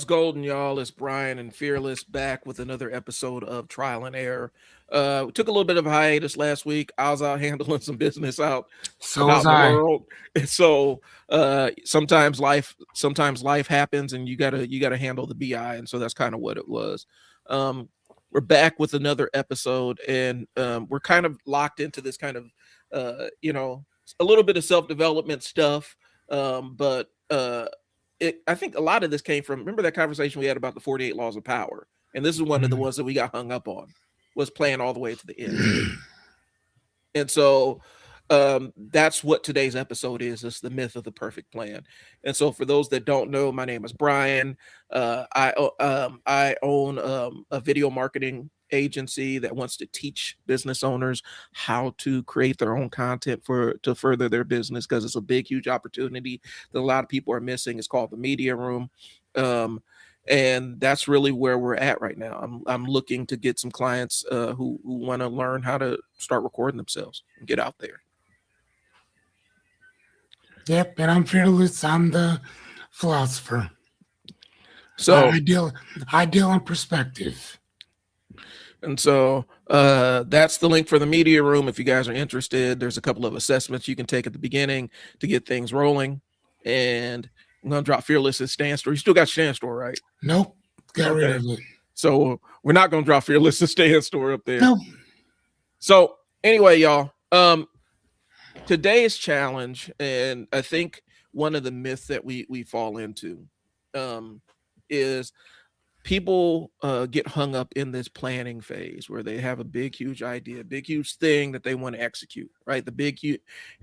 What's golden, y'all? It's Brian and Fearless back with another episode of Trial and Error. We took a little bit of a hiatus last week. I was out handling some business So was out in the I. world. And so sometimes life happens and you gotta handle the BI. And so that's kind of what it was. Um, we're back with another episode, and we're kind of locked into this kind of a little bit of self-development stuff. But I think a lot of this came from, remember that conversation we had about the 48 laws of power, and this is one of the ones that we got hung up on, was playing all the way to the end. And so that's what today's episode is. It's the myth of the perfect plan. And so for those that don't know, my name is Brian. I own a video marketing agency that wants to teach business owners how to create their own content to further their business, because it's a big, huge opportunity that a lot of people are missing. It's called the Media Room. And that's really where we're at right now. I'm looking to get some clients who want to learn how to start recording themselves and get out there. Yep, and I'm Fearless. I'm the philosopher. So ideal in perspective. And so that's the link for the Media Room. If you guys are interested, there's a couple of assessments you can take at the beginning to get things rolling. And I'm going to drop Fearless's stand store. You still got stand store, right? Nope. Got rid of it. So we're not going to drop Fearless's stand store up there. Nope. So anyway, y'all, today's challenge, and I think one of the myths that we fall into is people get hung up in this planning phase where they have a big, huge idea, big, huge thing that they want to execute, right? The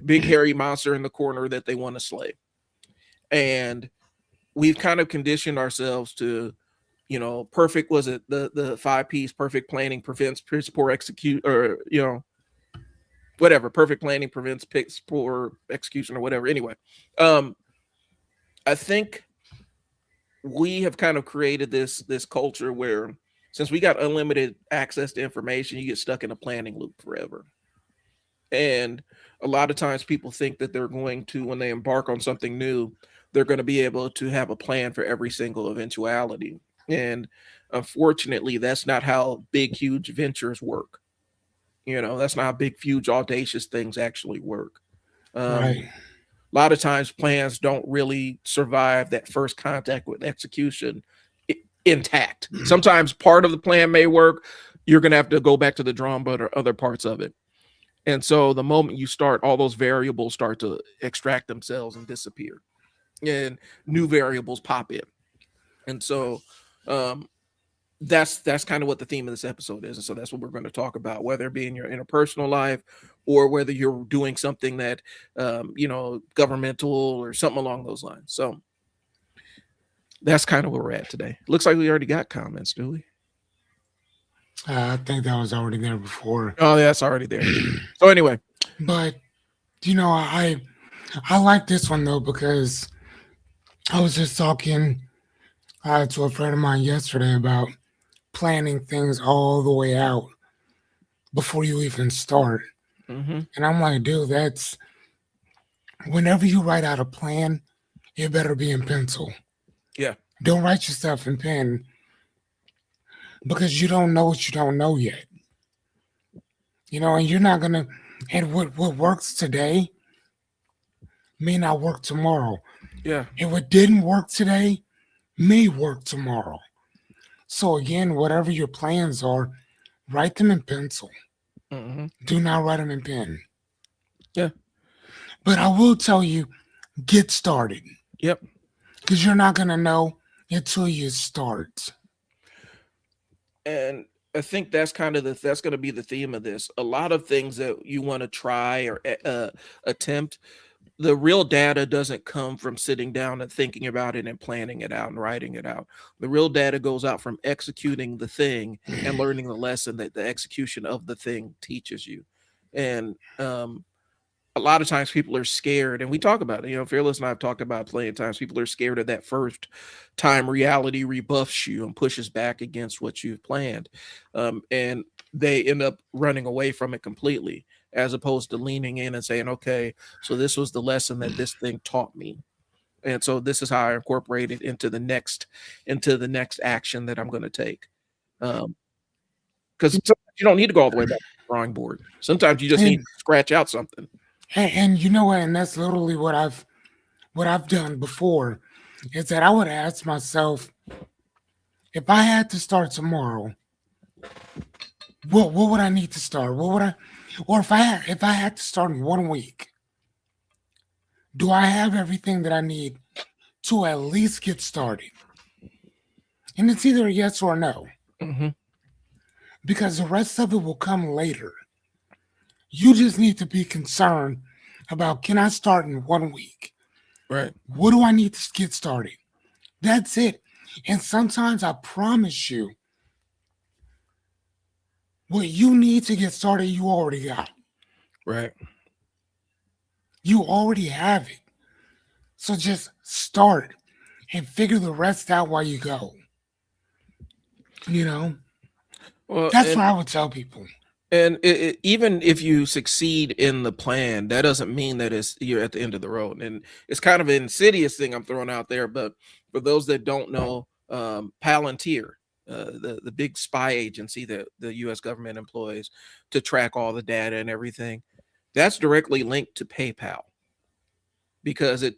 big hairy monster in the corner that they want to slay. And we've kind of conditioned ourselves to, perfect, was it the 5 P's, perfect planning prevents poor execute, or, whatever, perfect planning prevents poor execution or whatever. Anyway, I think we have kind of created this culture where, since we got unlimited access to information, you get stuck in a planning loop forever. And a lot of times people think that they're going to, when they embark on something new, they're going to be able to have a plan for every single eventuality. And unfortunately, that's not how big, huge ventures work. That's not how big, huge, audacious things actually work. Right. A lot of times plans don't really survive that first contact with execution intact. Sometimes part of the plan may work. You're going to have to go back to the drawing board or other parts of it. And so the moment you start, all those variables start to extract themselves and disappear, and new variables pop in. And so that's kind of what the theme of this episode is. And so that's what we're going to talk about, whether it be in your interpersonal life or whether you're doing something that, governmental or something along those lines. So that's kind of where we're at today. Looks like we already got comments, do we? I think that was already there before. Oh, yeah, that's already there. So anyway. But, I like this one, though, because I was just talking to a friend of mine yesterday about planning things all the way out before you even start. Mm-hmm. And I'm like, dude, that's, whenever you write out a plan, it better be in pencil. Yeah. Don't write your stuff in pen, because you don't know what you don't know yet. And you're not going to, and what works today may not work tomorrow. Yeah. And what didn't work today may work tomorrow. So again, whatever your plans are, write them in pencil. Mm-hmm. Do not write them in pen. Yeah. But I will tell you, get started. Yep. Because you're not going to know until you start. And I think that's kind of that's going to be the theme of this. A lot of things that you want to try or attempt, the real data doesn't come from sitting down and thinking about it and planning it out and writing it out. The real data goes out from executing the thing and learning the lesson that the execution of the thing teaches you. And a lot of times people are scared, and we talk about it. Fearless and I have talked about plenty of times. People are scared of that first time reality rebuffs you and pushes back against what you've planned. And they end up running away from it completely, as opposed to leaning in and saying, okay, so this was the lesson that this thing taught me. And so this is how I incorporate it into the next action that I'm going to take. Because you don't need to go all the way back to the drawing board. Sometimes you just need to scratch out something. And you know what? And that's literally what I've done before, is that I would ask myself, if I had to start tomorrow, what would I need to start? What would I, or if I had to start in 1 week, do I have everything that I need to at least get started? And it's either a yes or a no, Mm-hmm. because the rest of it will come later. You just need to be concerned about, can I start in 1 week? Right. What do I need to get started? That's it. And sometimes I promise you, what you need to get started, you already got. Right. You already have it. So just start and figure the rest out while you go. You know, Well, that's what I would tell people. And even if you succeed in the plan, that doesn't mean that you're at the end of the road. And it's kind of an insidious thing I'm throwing out there. But for those that don't know, Palantir, the big spy agency that the U.S. government employs to track all the data and everything, that's directly linked to PayPal, because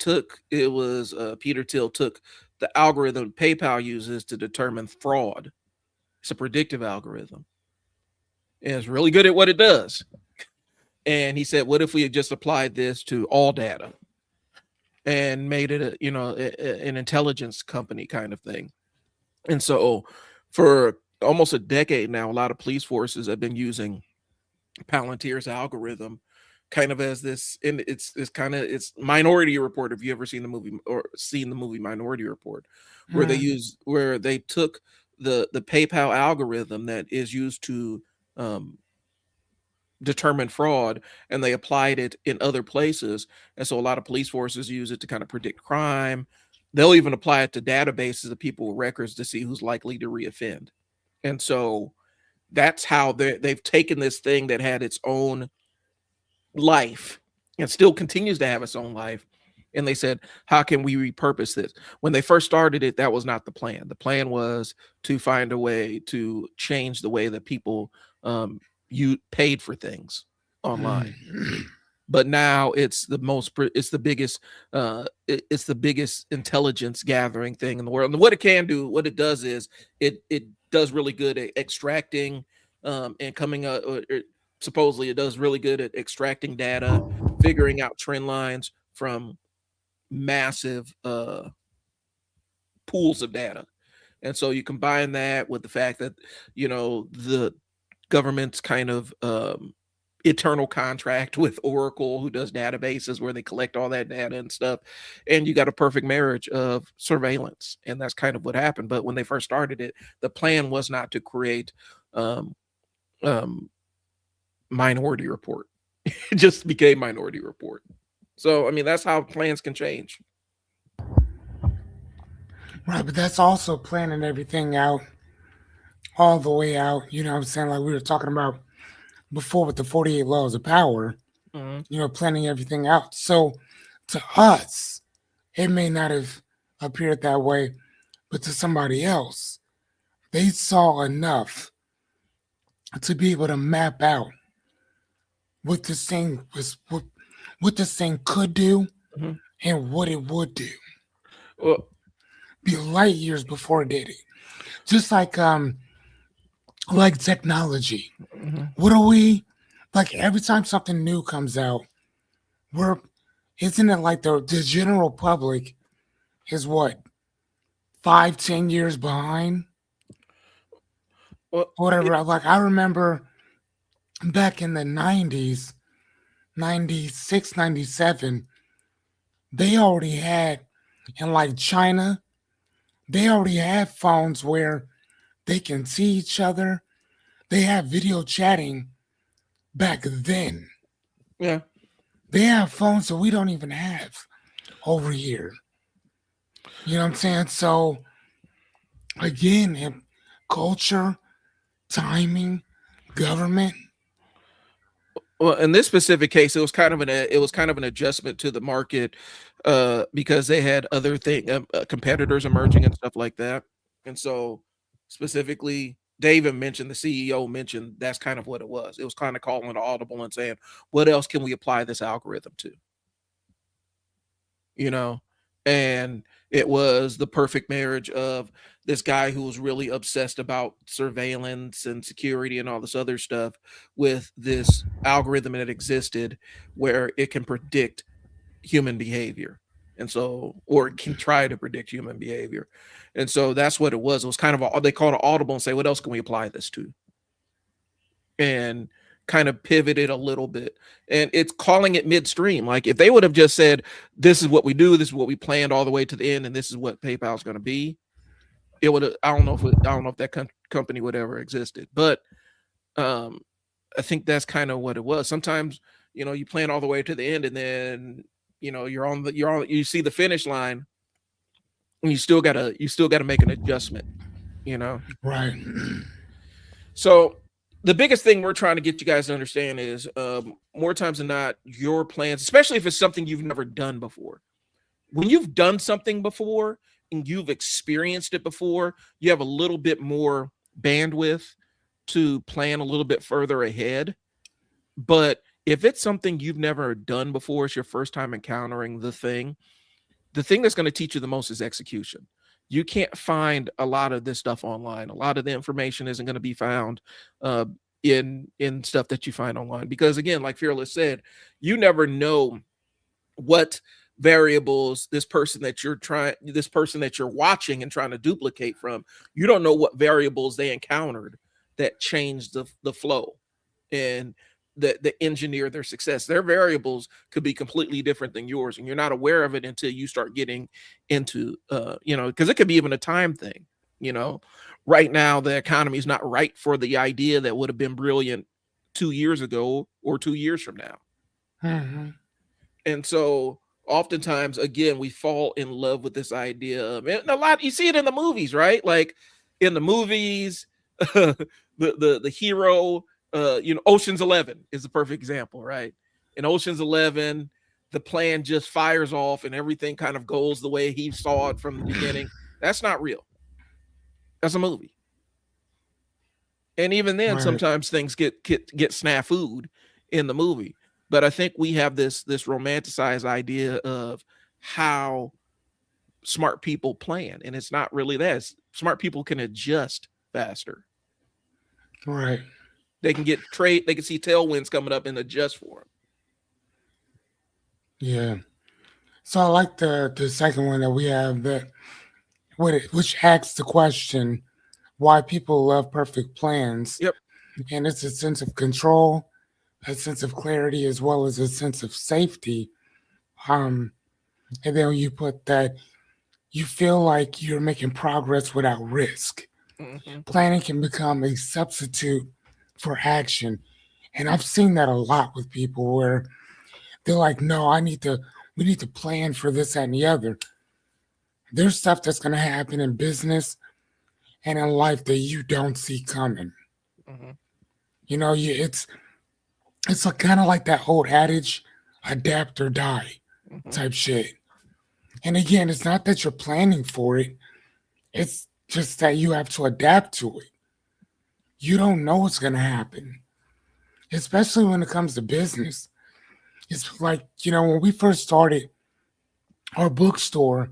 Peter Thiel took the algorithm PayPal uses to determine fraud. It's a predictive algorithm. And it's really good at what it does. And he said, what if we had just applied this to all data and made it an intelligence company kind of thing? And so for almost a decade now, a lot of police forces have been using Palantir's algorithm kind of as this, and it's Minority Report. Have you ever seen the movie Minority Report, where they took the PayPal algorithm that is used to determine fraud, and they applied it in other places. And so a lot of police forces use it to kind of predict crime. They'll even apply it to databases of people with records to see who's likely to reoffend. And so that's how they've taken this thing that had its own life and still continues to have its own life. And they said, how can we repurpose this? When they first started it, that was not the plan. The plan was to find a way to change the way that people you paid for things online. But now it's the biggest intelligence gathering thing in the world. And what it does is it does really good at extracting and coming up. Supposedly, it does really good at extracting data, figuring out trend lines from massive pools of data. And so you combine that with the fact that the government's kind of eternal contract with Oracle, who does databases where they collect all that data and stuff, and you got a perfect marriage of surveillance. And that's kind of what happened. But when they first started it, the plan was not to create Minority Report. It just became Minority Report. So I mean, that's how plans can change. Right, but that's also planning everything out all the way out. You know what I'm saying? Like we were talking about before with the 48 laws of power, planning everything out. So to us, it may not have appeared that way, but to somebody else, they saw enough to be able to map out what this thing could do and what it would do. Well, be light years before it did it. Just like technology. What are we like every time something new comes out, isn't it like the general public is what 5-10 years behind? Well, whatever. Like I remember back in the 90s, 96, 97, they already had, in like China, they already had phones where they can see each other. They have video chatting back then. Yeah. They have phones that we don't even have over here. You know what I'm saying? So, again, culture, timing, government. Well, in this specific case, it was kind of an adjustment to the market, because they had other competitors emerging and stuff like that. And so, specifically, David mentioned, the CEO mentioned, that's kind of what it was. It was kind of calling an audible and saying, "What else can we apply this algorithm to?" You know, and it was the perfect marriage of this guy who was really obsessed about surveillance and security and all this other stuff, with this algorithm that existed where it can predict human behavior. And so, or it can try to predict human behavior. And so that's what it was. It was kind of they called it audible and say, what else can we apply this to? And kind of pivoted a little bit. And it's calling it midstream. Like, if they would have just said, this is what we do, this is what we planned all the way to the end, and this is what PayPal is going to be, it would have, I don't know if that company would ever existed. But I think that's kind of what it was. Sometimes, you plan all the way to the end, and then you see the finish line, and you still gotta make an adjustment. Right. So the biggest thing we're trying to get you guys to understand is, more times than not, your plans, especially if it's something you've never done before, when you've done something before and you've experienced it before, you have a little bit more bandwidth to plan a little bit further ahead. But if it's something you've never done before, it's your first time encountering the thing that's going to teach you the most is execution. You can't find a lot of this stuff online. A lot of the information isn't going to be found in stuff that you find online, because, again, like Fearless said, you never know what variables this person that you're watching and trying to duplicate from, you don't know what variables they encountered that changed the flow and the engineer their success. Their variables could be completely different than yours, and you're not aware of it until you start getting into because it could be even a time thing. Right now the economy is not right for the idea that would have been brilliant 2 years ago or 2 years from now. Mm-hmm. And so oftentimes, again, we fall in love with this idea of, and a lot, you see it in the movies, right? Like, in the movies, the hero, Ocean's 11 is a perfect example, right? In Ocean's 11, the plan just fires off and everything kind of goes the way he saw it from the beginning. That's not real. That's a movie. And even then, Right. sometimes things get snafu'd in the movie. But I think we have this romanticized idea of how smart people plan, and it's not really that. Smart people can adjust faster. Right. They can they can see tailwinds coming up and adjust for them. Yeah. So I like the second one that we have, which asks the question why people love perfect plans. Yep. And it's a sense of control, a sense of clarity, as well as a sense of safety. And then you put that you feel like you're making progress without risk. Mm-hmm. Planning can become a substitute for action. And I've seen that a lot with people where they're like, no, we need to plan for this, that, and the other. There's stuff that's going to happen in business and in life that you don't see coming. Mm-hmm. It's kind of like that old adage, adapt or die type shit. And again, it's not that you're planning for it. It's just that you have to adapt to it. You don't know what's going to happen, especially when it comes to business. It's like, when we first started our bookstore,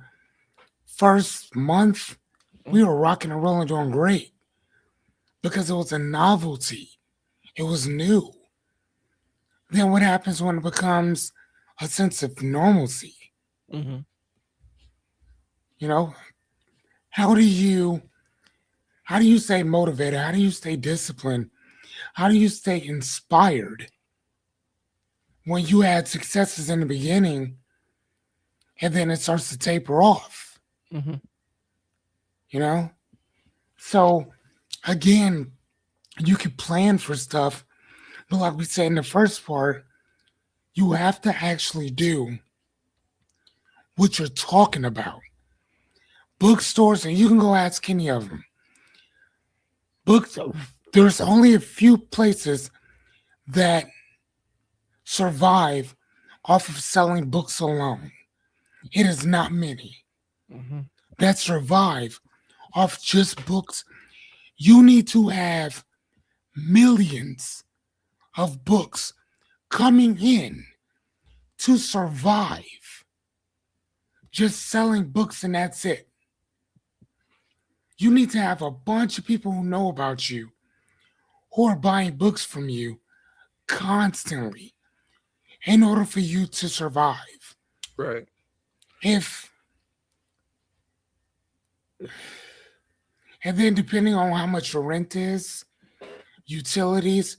first month, we were rocking and rolling, doing great because it was a novelty. It was new. Then what happens when it becomes a sense of normalcy? Mm-hmm. How do you stay motivated? How do you stay disciplined? How do you stay inspired when you had successes in the beginning and then it starts to taper off? Mm-hmm. So again, you can plan for stuff, but like we said in the first part, you have to actually do what you're talking about. Bookstores, and you can go ask any of them. There's only a few places that survive off of selling books alone. It is not many Mm-hmm. that survive off just books. You need to have millions of books coming in to survive just selling books and that's it. You need to have a bunch of people who know about you, who are buying books from you constantly in order for you to survive. Right. If and then depending on how much your rent is, utilities,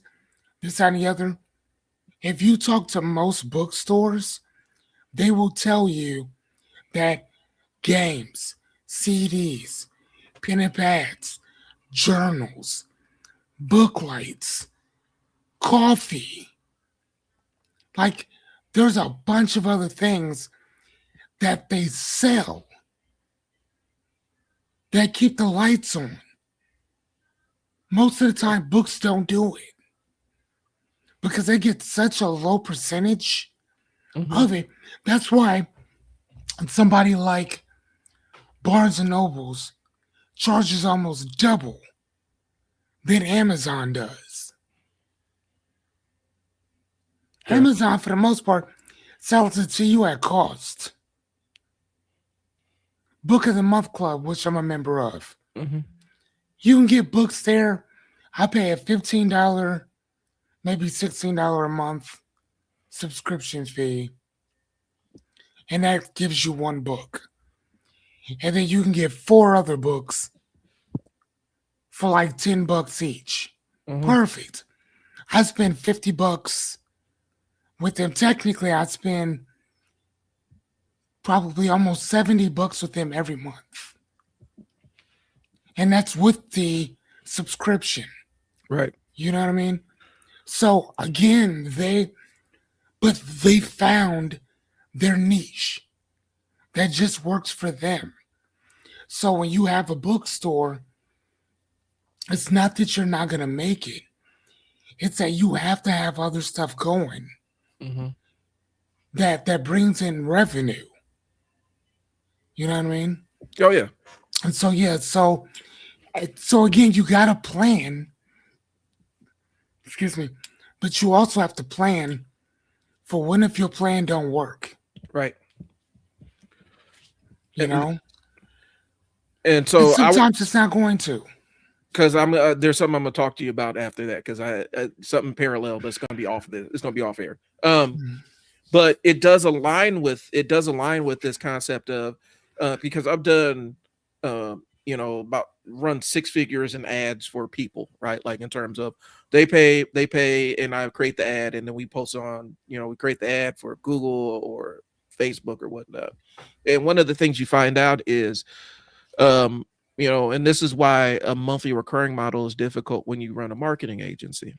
this and the other, if you talk to most bookstores, they will tell you that games, CDs, pen and pads, journals, book lights, coffee, like there's a bunch of other things that they sell that keep the lights on. Most of the time, books don't do it because they get such a low percentage Mm-hmm. of it. That's why somebody like Barnes and Nobles charges almost double than Amazon does. Yeah. Amazon, for the most part, sells it to you at cost. Book of the Month Club, which I'm a member of, Mm-hmm. you can get books there. I pay a $15, maybe $16 a month subscription fee, and that gives you one book. And then you can get 4 other books for like $10 each. Mm-hmm. Perfect. I spend $50 with them. Technically, I spend probably almost $70 with them every month. And that's with the subscription. Right. You know what I mean? So again, they found their niche that just works for them. So when you have a bookstore, it's not that you're not gonna make it. It's that you have to have other stuff going Mm-hmm. that brings in revenue. You know what I mean? Oh yeah. And so yeah, so again, you gotta plan. Excuse me, but you also have to plan for when if your plan don't work. Right. You And, know, and and so sometimes it's not going to. because I'm there's something I'm gonna talk to you about after that because I something parallel that's gonna be off it's gonna be off air. Mm. But it does align with this concept of because I've done about run 6 figures in ads for people, right? Like in terms of they pay and I create the ad and then we post on, we create the ad for Google or Facebook or whatnot. And one of the things you find out is um and this is why a monthly recurring model is difficult when you run a marketing agency.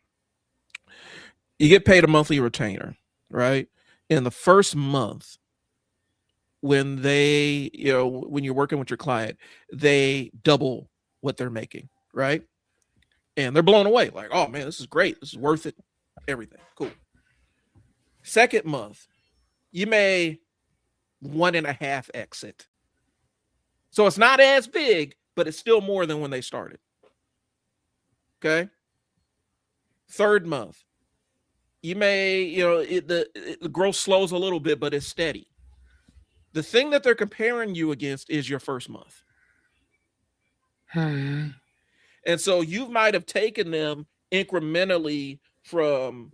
You get paid a monthly retainer, right? In the first month, when when you're working with your client, they double what they're making, right? And they're blown away, like, oh man, this is great. This is worth it. Everything. Cool. Second month, you may 1.5 exit. So it's not as big, but it's still more than when they started. Okay. Third month, you may, the growth slows a little bit, but it's steady. The thing that they're comparing you against is your first month. Hmm. And so you might have taken them incrementally from,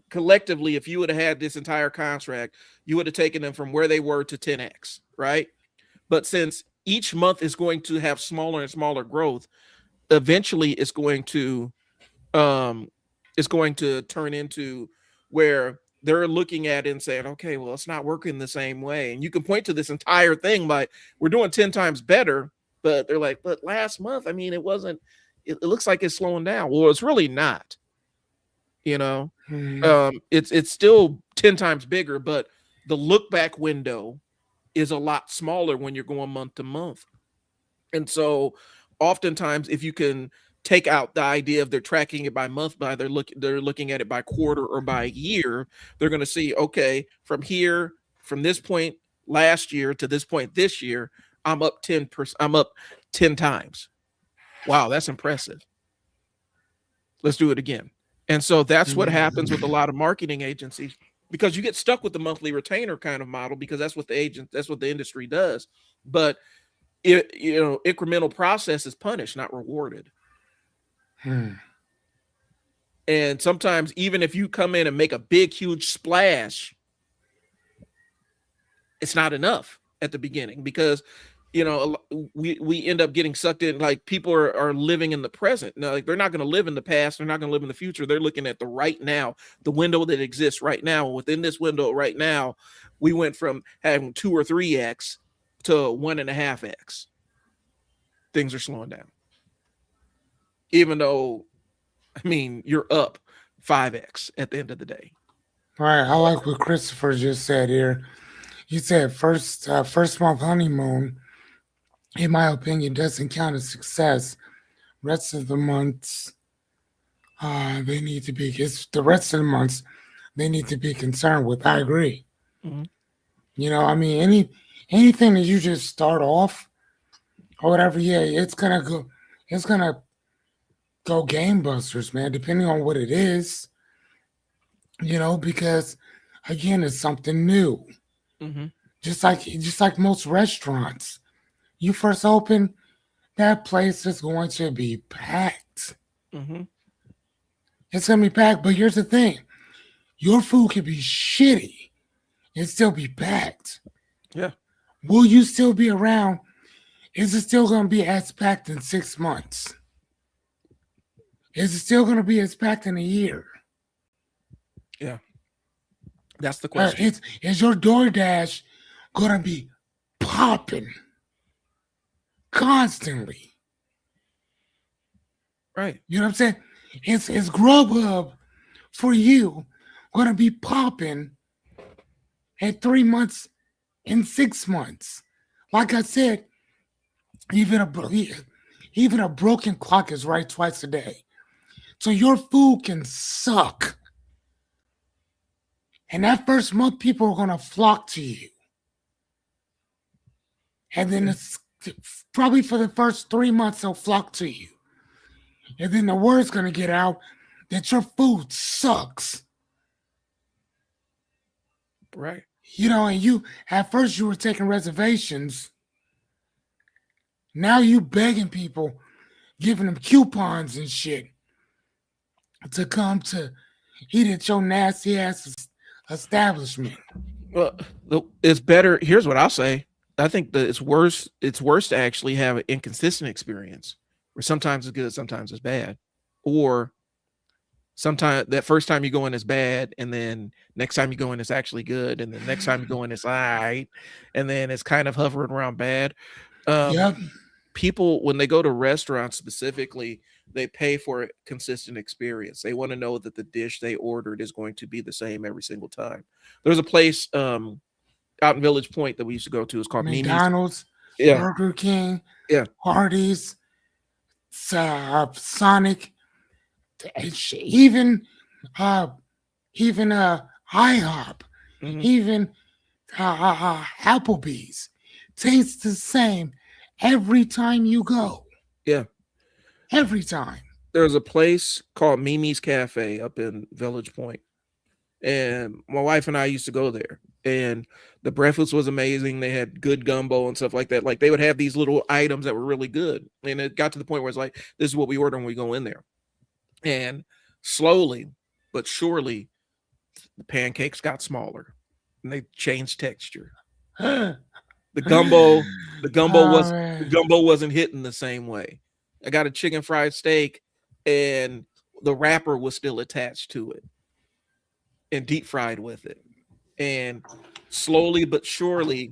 collectively, if you would have had this entire contract, you would have taken them from where they were to 10x, right? But since each month is going to have smaller and smaller growth, eventually it's going to turn into where they're looking at it and saying, okay, well, it's not working the same way. And you can point to this entire thing like we're doing 10 times better, but they're like, but last month, I mean, it looks like it's slowing down. Well, it's really not, Hmm. it's still 10 times bigger, but the look back window is a lot smaller when you're going month to month. And so oftentimes if you can take out the idea of they're tracking it by month, by they're looking at it by quarter or by year. They're going to see, okay, from this point last year to this point this year, I'm up 10%. I'm up 10 times. Wow, that's impressive. Let's do it again. And so that's what happens with a lot of marketing agencies, because you get stuck with the monthly retainer kind of model, because that's what the industry does. But incremental process is punished, not rewarded. And sometimes even if you come in and make a big, huge splash, it's not enough at the beginning, because we end up getting sucked in. Like, people are living in the present. Now, like, they're not going to live in the past. They're not going to live in the future. They're looking at the right now, the window that exists right now. Within this window right now, we went from having 2 or 3x to 1.5x. Things are slowing down. Even though, I mean, you're up 5x at the end of the day. All right. I like what Christopher just said here. He said first month honeymoon, in my opinion, doesn't count as success. Rest of the months, they need to be. It's the rest of the months they need to be concerned with. I agree. Mm-hmm. I mean, anything that you just start off or whatever, yeah, it's gonna go gangbusters, man. Depending on what it is, because again, it's something new. Mm-hmm. Just like most restaurants, you first open, that place is going to be packed. Mm-hmm. It's going to be packed, but here's the thing. Your food can be shitty and still be packed. Yeah. Will you still be around? Is it still going to be as packed in 6 months? Is it still going to be as packed in a year? Yeah. That's the question. Is your DoorDash going to be popping constantly? Right. You know what I'm saying? Is Grubhub for you going to be popping at 3 months and 6 months? Like I said, even a broken clock is right twice a day. So your food can suck. And that first month, people are going to flock to you. And then it's probably for the first 3 months, they'll flock to you. And then the word's going to get out that your food sucks. Right. And at first you were taking reservations. Now you begging people, giving them coupons and shit to come to eat at your nasty ass establishment. Well, it's better. Here's what I'll say. I think that it's worse to actually have an inconsistent experience, where sometimes it's good, sometimes it's bad. Or sometimes that first time you go in is bad, and then next time you go in it's actually good, and then next time you go in it's all right, and then it's kind of hovering around bad. Yep. People, when they go to restaurants specifically, they pay for a consistent experience. They want to know that the dish they ordered is going to be the same every single time. There's a place out in Village Point that we used to go to. It's called McDonald's, yeah. Burger King, yeah, Hardee's, Sonic, even IHOP, mm-hmm. even Applebee's. Tastes the same every time you go. Yeah. Every time. There's a place called Mimi's Cafe up in Village Point. And my wife and I used to go there. And the breakfast was amazing. They had good gumbo and stuff like that. Like, they would have these little items that were really good. And it got to the point where it's like, this is what we order when we go in there. And slowly but surely, the pancakes got smaller. And they changed texture. The gumbo wasn't hitting the same way. I got a chicken fried steak, and the wrapper was still attached to it and deep fried with it. And slowly but surely,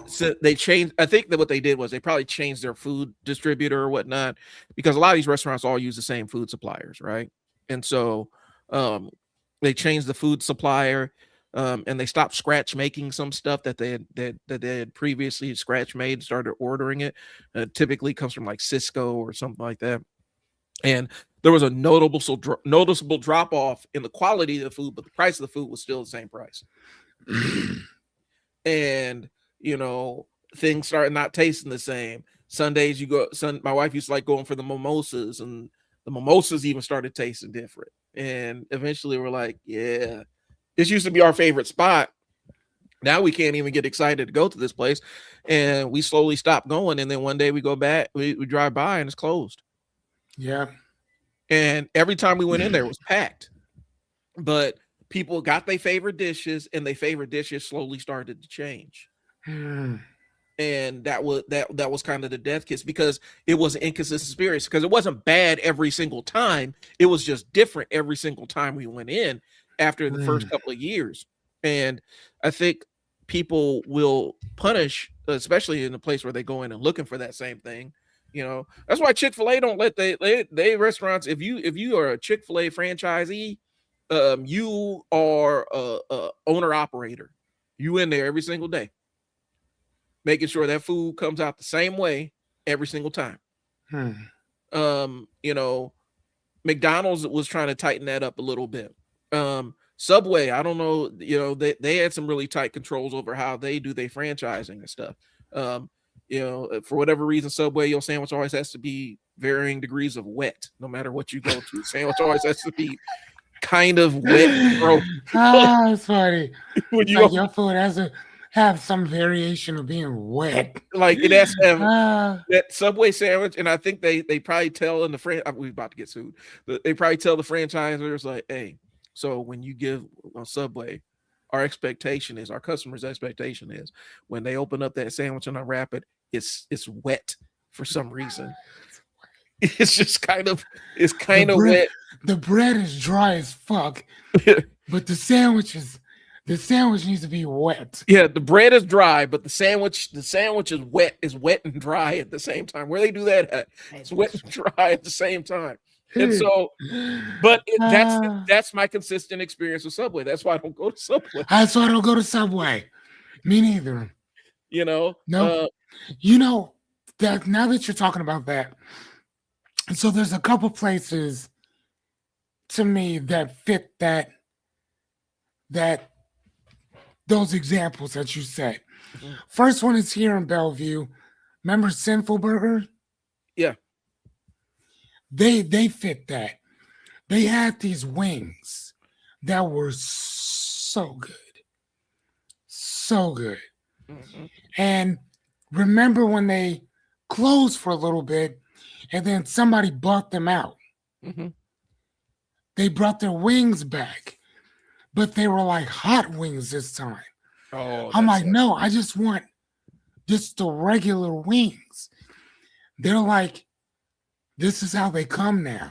so they changed. I think that what they did was they probably changed their food distributor or whatnot, because a lot of these restaurants all use the same food suppliers, right? And so they changed the food supplier. And they stopped scratch making some stuff that they had previously scratch made, started ordering it. Typically comes from like Cisco or something like that. And there was a noticeable drop off in the quality of the food, but the price of the food was still the same price. And you know, things started not tasting the same. Sundays you go, my wife used to like going for the mimosas, and the mimosas even started tasting different. And eventually we're like, yeah, this used to be our favorite spot. Now we can't even get excited to go to this place. And we slowly stopped going. And then one day we go back, we drive by and it's closed. Yeah. And every time we went in there, it was packed. But people got their favorite dishes, and their favorite dishes slowly started to change. And that was kind of the death kiss, because it was an inconsistent experience, because it wasn't bad every single time. It was just different every single time we went in after the first couple of years. And I think people will punish, especially in a place where they go in and looking for that same thing. You know, that's why Chick-fil-A don't let they restaurants. If you are a Chick-fil-A franchisee, you are a owner operator. You in there every single day, making sure that food comes out the same way every single time. You know, McDonald's was trying to tighten that up a little bit. Subway, I don't know, you know, they had some really tight controls over how they do their franchising and stuff. You know, for whatever reason, Subway, your sandwich always has to be varying degrees of wet, no matter what you go to. Sandwich always has to be kind of wet, bro. It's funny. When It's like your food has to have some variation of being wet. Like it has to have that Subway sandwich, and I think they probably tell in the we're about to get sued. They probably tell the franchisors like, hey, so when you give a Subway, our customer's expectation is when they open up that sandwich and unwrap it, it's wet for some reason. It's just kind of wet. The bread is dry as fuck, but the sandwich needs to be wet. Yeah, the bread is dry, but the sandwich is wet and dry at the same time. Where they do that at? It's wet and dry at the same time. And so, but that's my consistent experience with Subway. That's why I don't go to Subway. That's why I don't go to Subway. Me neither. You know, no. You know that now that you're talking about that, so there's a couple places to me that fit those examples that you said. First one is here in Bellevue. Remember Sinful Burger? Yeah. They fit that. They had these wings that were so good. So good. And remember when they closed for a little bit and then somebody bought them out? They brought their wings back, but they were like hot wings this time. I'm like, no, I just want just the regular wings. They're like, this is how they come now.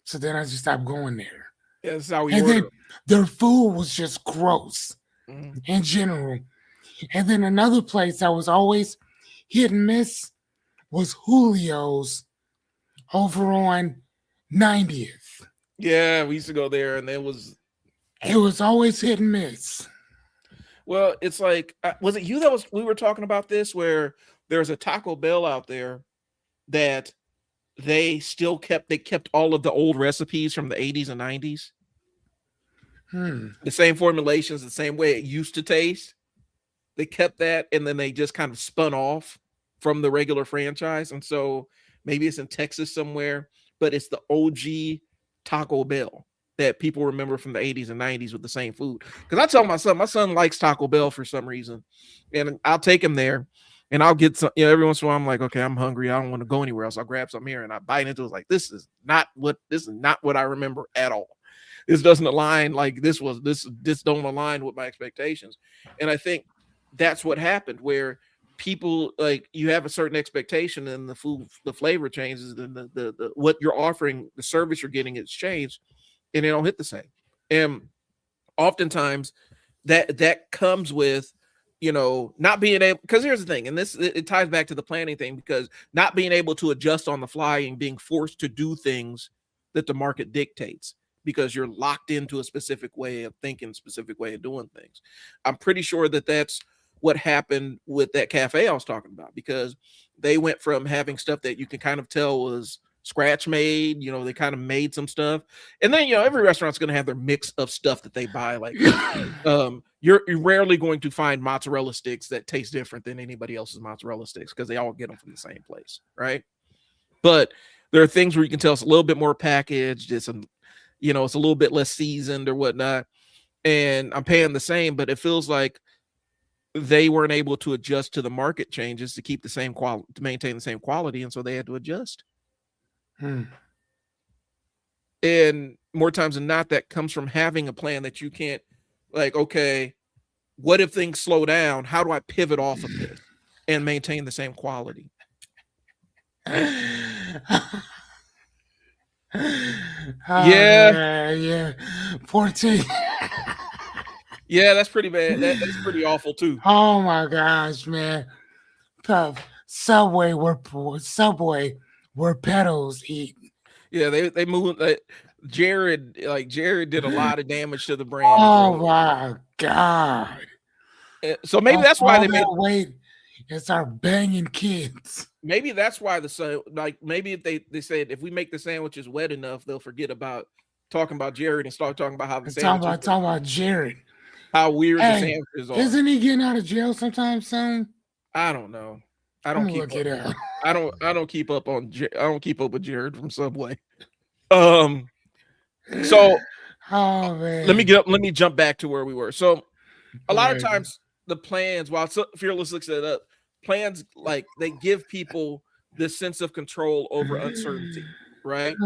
So then I just stopped going there. Yeah, that's how we and order. Then their food was just gross in general. And then another place that was always hit and miss was Julio's over on 90th. Yeah, we used to go there, and it was always hit and miss. Well, it's like, was it you that we were talking about this, where there's a Taco Bell out there that they kept all of the old recipes from the 80s and 90s. The same formulations, the same way it used to taste. They kept that, and then they just kind of spun off from the regular franchise. And so maybe it's in Texas somewhere, but it's the OG Taco Bell that people remember from the 80s and 90s with the same food. Because I tell my son likes Taco Bell for some reason, and I'll take him there. And I'll get some, every once in a while, I'm like, okay, I'm hungry. I don't want to go anywhere else. I'll grab something here and I bite into it. Like, this is not what I remember at all. This doesn't align. Like this don't align with my expectations. And I think that's what happened, where people, like, you have a certain expectation and the food, the flavor changes, and the what you're offering, the service you're getting, it's changed, and they don't hit the same. And oftentimes that comes with, not being able, because here's the thing, and it ties back to the planning thing, because not being able to adjust on the fly and being forced to do things that the market dictates, because you're locked into a specific way of thinking, specific way of doing things. I'm pretty sure that that's what happened with that cafe I was talking about, because they went from having stuff that you can kind of tell was scratch made. They kind of made some stuff, and then every restaurant's going to have their mix of stuff that they buy. Like, you're rarely going to find mozzarella sticks that taste different than anybody else's mozzarella sticks because they all get them from the same place, right? But there are things where you can tell it's a little bit more packaged. It's a little bit less seasoned or whatnot, and I'm paying the same, but it feels like they weren't able to adjust to the market changes to keep the same quality, to maintain the same quality, and so they had to adjust. And more times than not, that comes from having a plan that you can't, like, okay, what if things slow down? How do I pivot off of this and maintain the same quality? Yeah. 14. Yeah, that's pretty bad. That's pretty awful too. Oh my gosh, man. Subway where pedals eat. Yeah, they moved. Jared did a lot of damage to the brand. Oh my god. So maybe that's why they made wait and start banging kids. Maybe that's why maybe if they said if we make the sandwiches wet enough, they'll forget about talking about Jared and start talking about how the sandwiches talking about Jared. How weird the sandwiches are. Isn't he getting out of jail sometime soon? I don't know. I don't keep look it up. I don't keep up with Jared from Subway. So oh man. Let me jump back to where we were. So a lot of times the plans, while Fearless looks it up, plans like they give people this sense of control over uncertainty, right?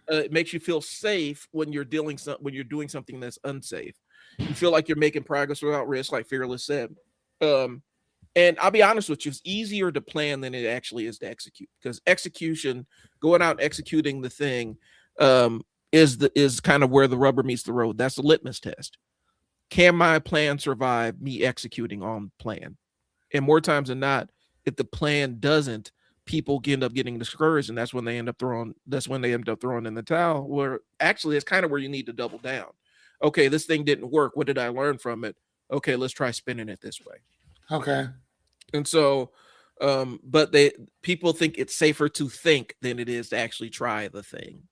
It makes you feel safe when you're doing something that's unsafe. You feel like you're making progress without risk, like Fearless said. And I'll be honest with you, it's easier to plan than it actually is to execute, because execution, going out and executing the thing, is kind of where the rubber meets the road. That's the litmus test. Can my plan survive me executing on the plan? And more times than not, if the plan doesn't, people end up getting discouraged, and that's when they end up throwing in the towel. Where actually it's kind of where you need to double down. Okay, this thing didn't work. What did I learn from it? Okay, let's try spinning it this way. Okay. And so, but people think it's safer to think than it is to actually try the thing.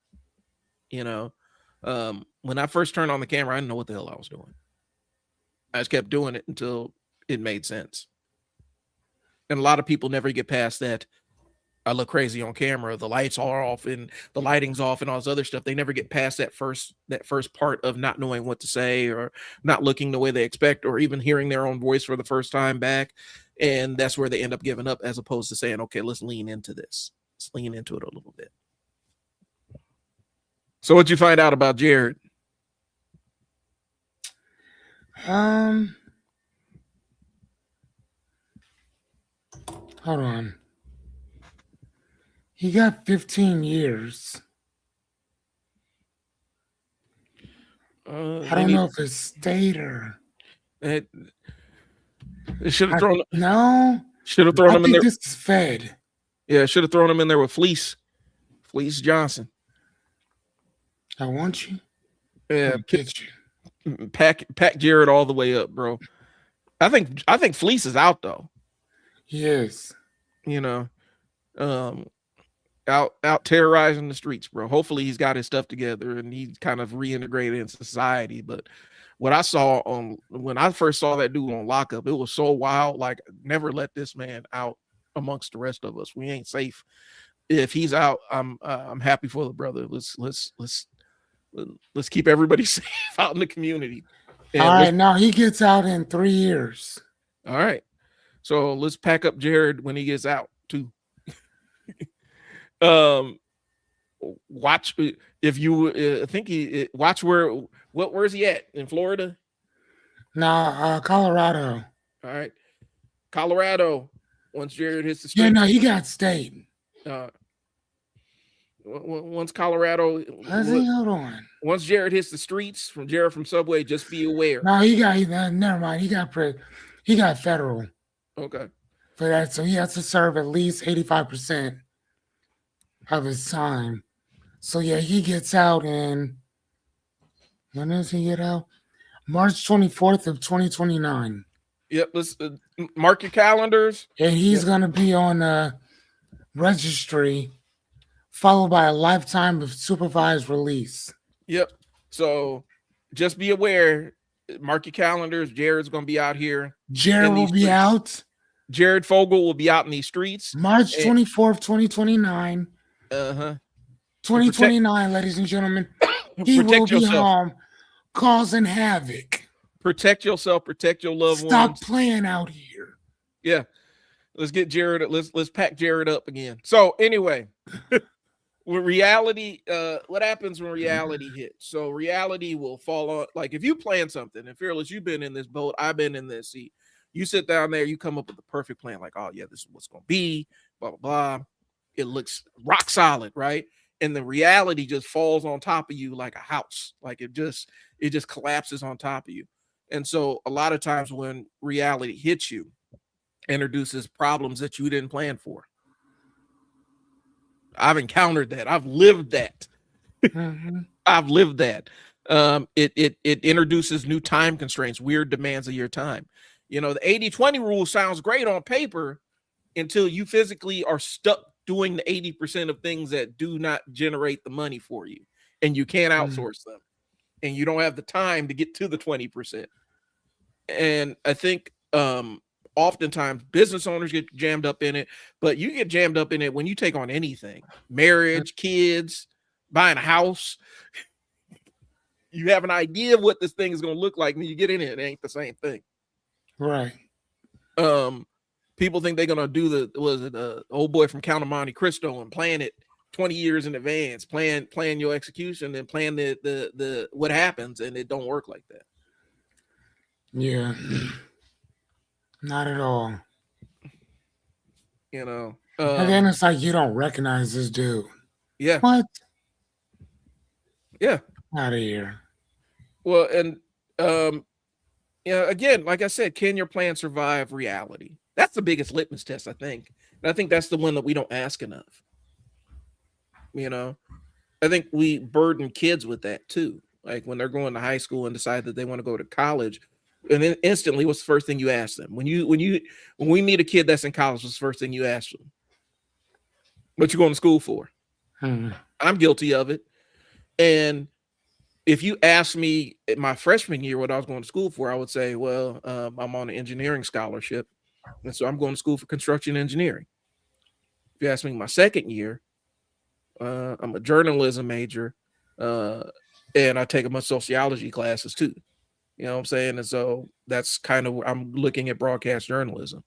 When I first turned on the camera, I didn't know what the hell I was doing. I just kept doing it until it made sense. And a lot of people never get past that. I look crazy on camera. The lights are off and the lighting's off and all this other stuff. They never get past that first part of not knowing what to say or not looking the way they expect or even hearing their own voice for the first time back. And that's where they end up giving up, as opposed to saying, okay, let's lean into this. Let's lean into it a little bit. So what'd you find out about Jared? Hold on. He got 15 years. I don't know if it's state or. It should have thrown. No. Should have thrown him in there. This is Fed. Yeah, should have thrown him in there with Fleece Johnson. I want you. Yeah, get you. Pack Jared all the way up, bro. I think Fleece is out though. Yes. Out terrorizing the streets, bro. Hopefully he's got his stuff together and he's kind of reintegrated in society. But what I saw when I first saw that dude on lockup, it was so wild. Like, never let this man out amongst the rest of us. We ain't safe. If he's out, I'm happy for the brother. Let's keep everybody safe out in the community. And all right, now he gets out in 3 years. All right, so let's pack up Jared when he gets out too. Watch if you think watch where's he at in Florida? No, Colorado. All right, Colorado. Once Jared hits the street, yeah, no, he got state. Once Colorado, hold on. Once Jared hits the streets, from Subway, just be aware. No, never mind. He got federal. Okay. For that, so he has to serve at least 85% of his time. So yeah, he gets out in, when does he get out? March 24th of 2029. Yep, let's mark your calendars. And he's gonna be on a registry followed by a lifetime of supervised release. Yep. So just be aware. Mark your calendars. Jared's going to be out here Jared in will these be streets. out Jared Fogle will be out in these streets. March 24th, 2029. Uh-huh. 2029, ladies and gentlemen. He will be home causing havoc. Protect yourself. Protect your loved ones. Stop playing out here. Yeah. Let's get Jared. Let's pack Jared up again. So anyway, when reality, what happens when reality hits? So reality will fall on, like if you plan something, and Fearless, you've been in this boat, I've been in this seat. You sit down there, you come up with the perfect plan, like, oh yeah, this is what's gonna be, blah, blah, blah. It looks rock solid, right? And the reality just falls on top of you like a house. Like it just collapses on top of you. And so a lot of times when reality hits you, introduces problems that you didn't plan for. I've encountered that. I've lived that. I've lived that. It introduces new time constraints, weird demands of your time. You know, the 80-20 rule sounds great on paper until you physically are stuck doing the 80% of things that do not generate the money for you, and you can't outsource them, and you don't have the time to get to the 20%. And I think oftentimes business owners get jammed up in it, but you get jammed up in it when you take on anything, marriage, kids, buying a house. You have an idea of what this thing is going to look like, and you get in it ain't the same thing. Right. People think they're going to do the old boy from Count of Monte Cristo and plan it 20 years in advance, plan your execution and plan the what happens, and it don't work like that. Yeah. Not at all. You know. And then it's like you don't recognize this dude. Yeah. What? Yeah. Out of here. Well, and again, like I said, can your plan survive reality? That's the biggest litmus test, I think. And I think that's the one that we don't ask enough. You know, I think we burden kids with that too. Like when they're going to high school and decide that they want to go to college, and then instantly, what's the first thing you ask them? When we meet a kid that's in college, what's the first thing you ask them? What you going to school for? I'm guilty of it. And if you ask me in my freshman year what I was going to school for, I would say, well, I'm on an engineering scholarship, and so I'm going to school for construction engineering. If you ask me my second year, I'm a journalism major, and I take a bunch of sociology classes too. You know what I'm saying? And so that's kind of, I'm looking at broadcast journalism.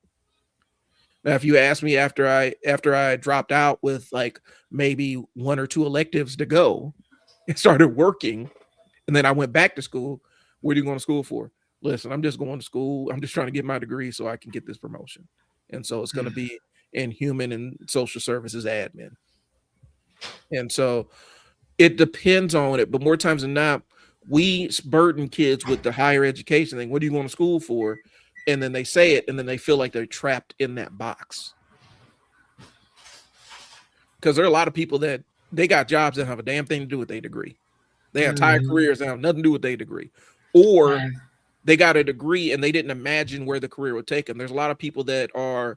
Now, if you ask me after I dropped out with like maybe one or two electives to go and started working, and then I went back to school, what are you going to school for? Listen, I'm just going to school. I'm just trying to get my degree so I can get this promotion. And so it's going to be in human and social services admin. And so it depends on it, but more times than not, we burden kids with the higher education thing. What are you going to school for? And then they say it, and then they feel like they're trapped in that box. Because there are a lot of people that they got jobs that have a damn thing to do with their degree. They have entire careers that have nothing to do with their degree. Or they got a degree and they didn't imagine where the career would take them. There's a lot of people that are,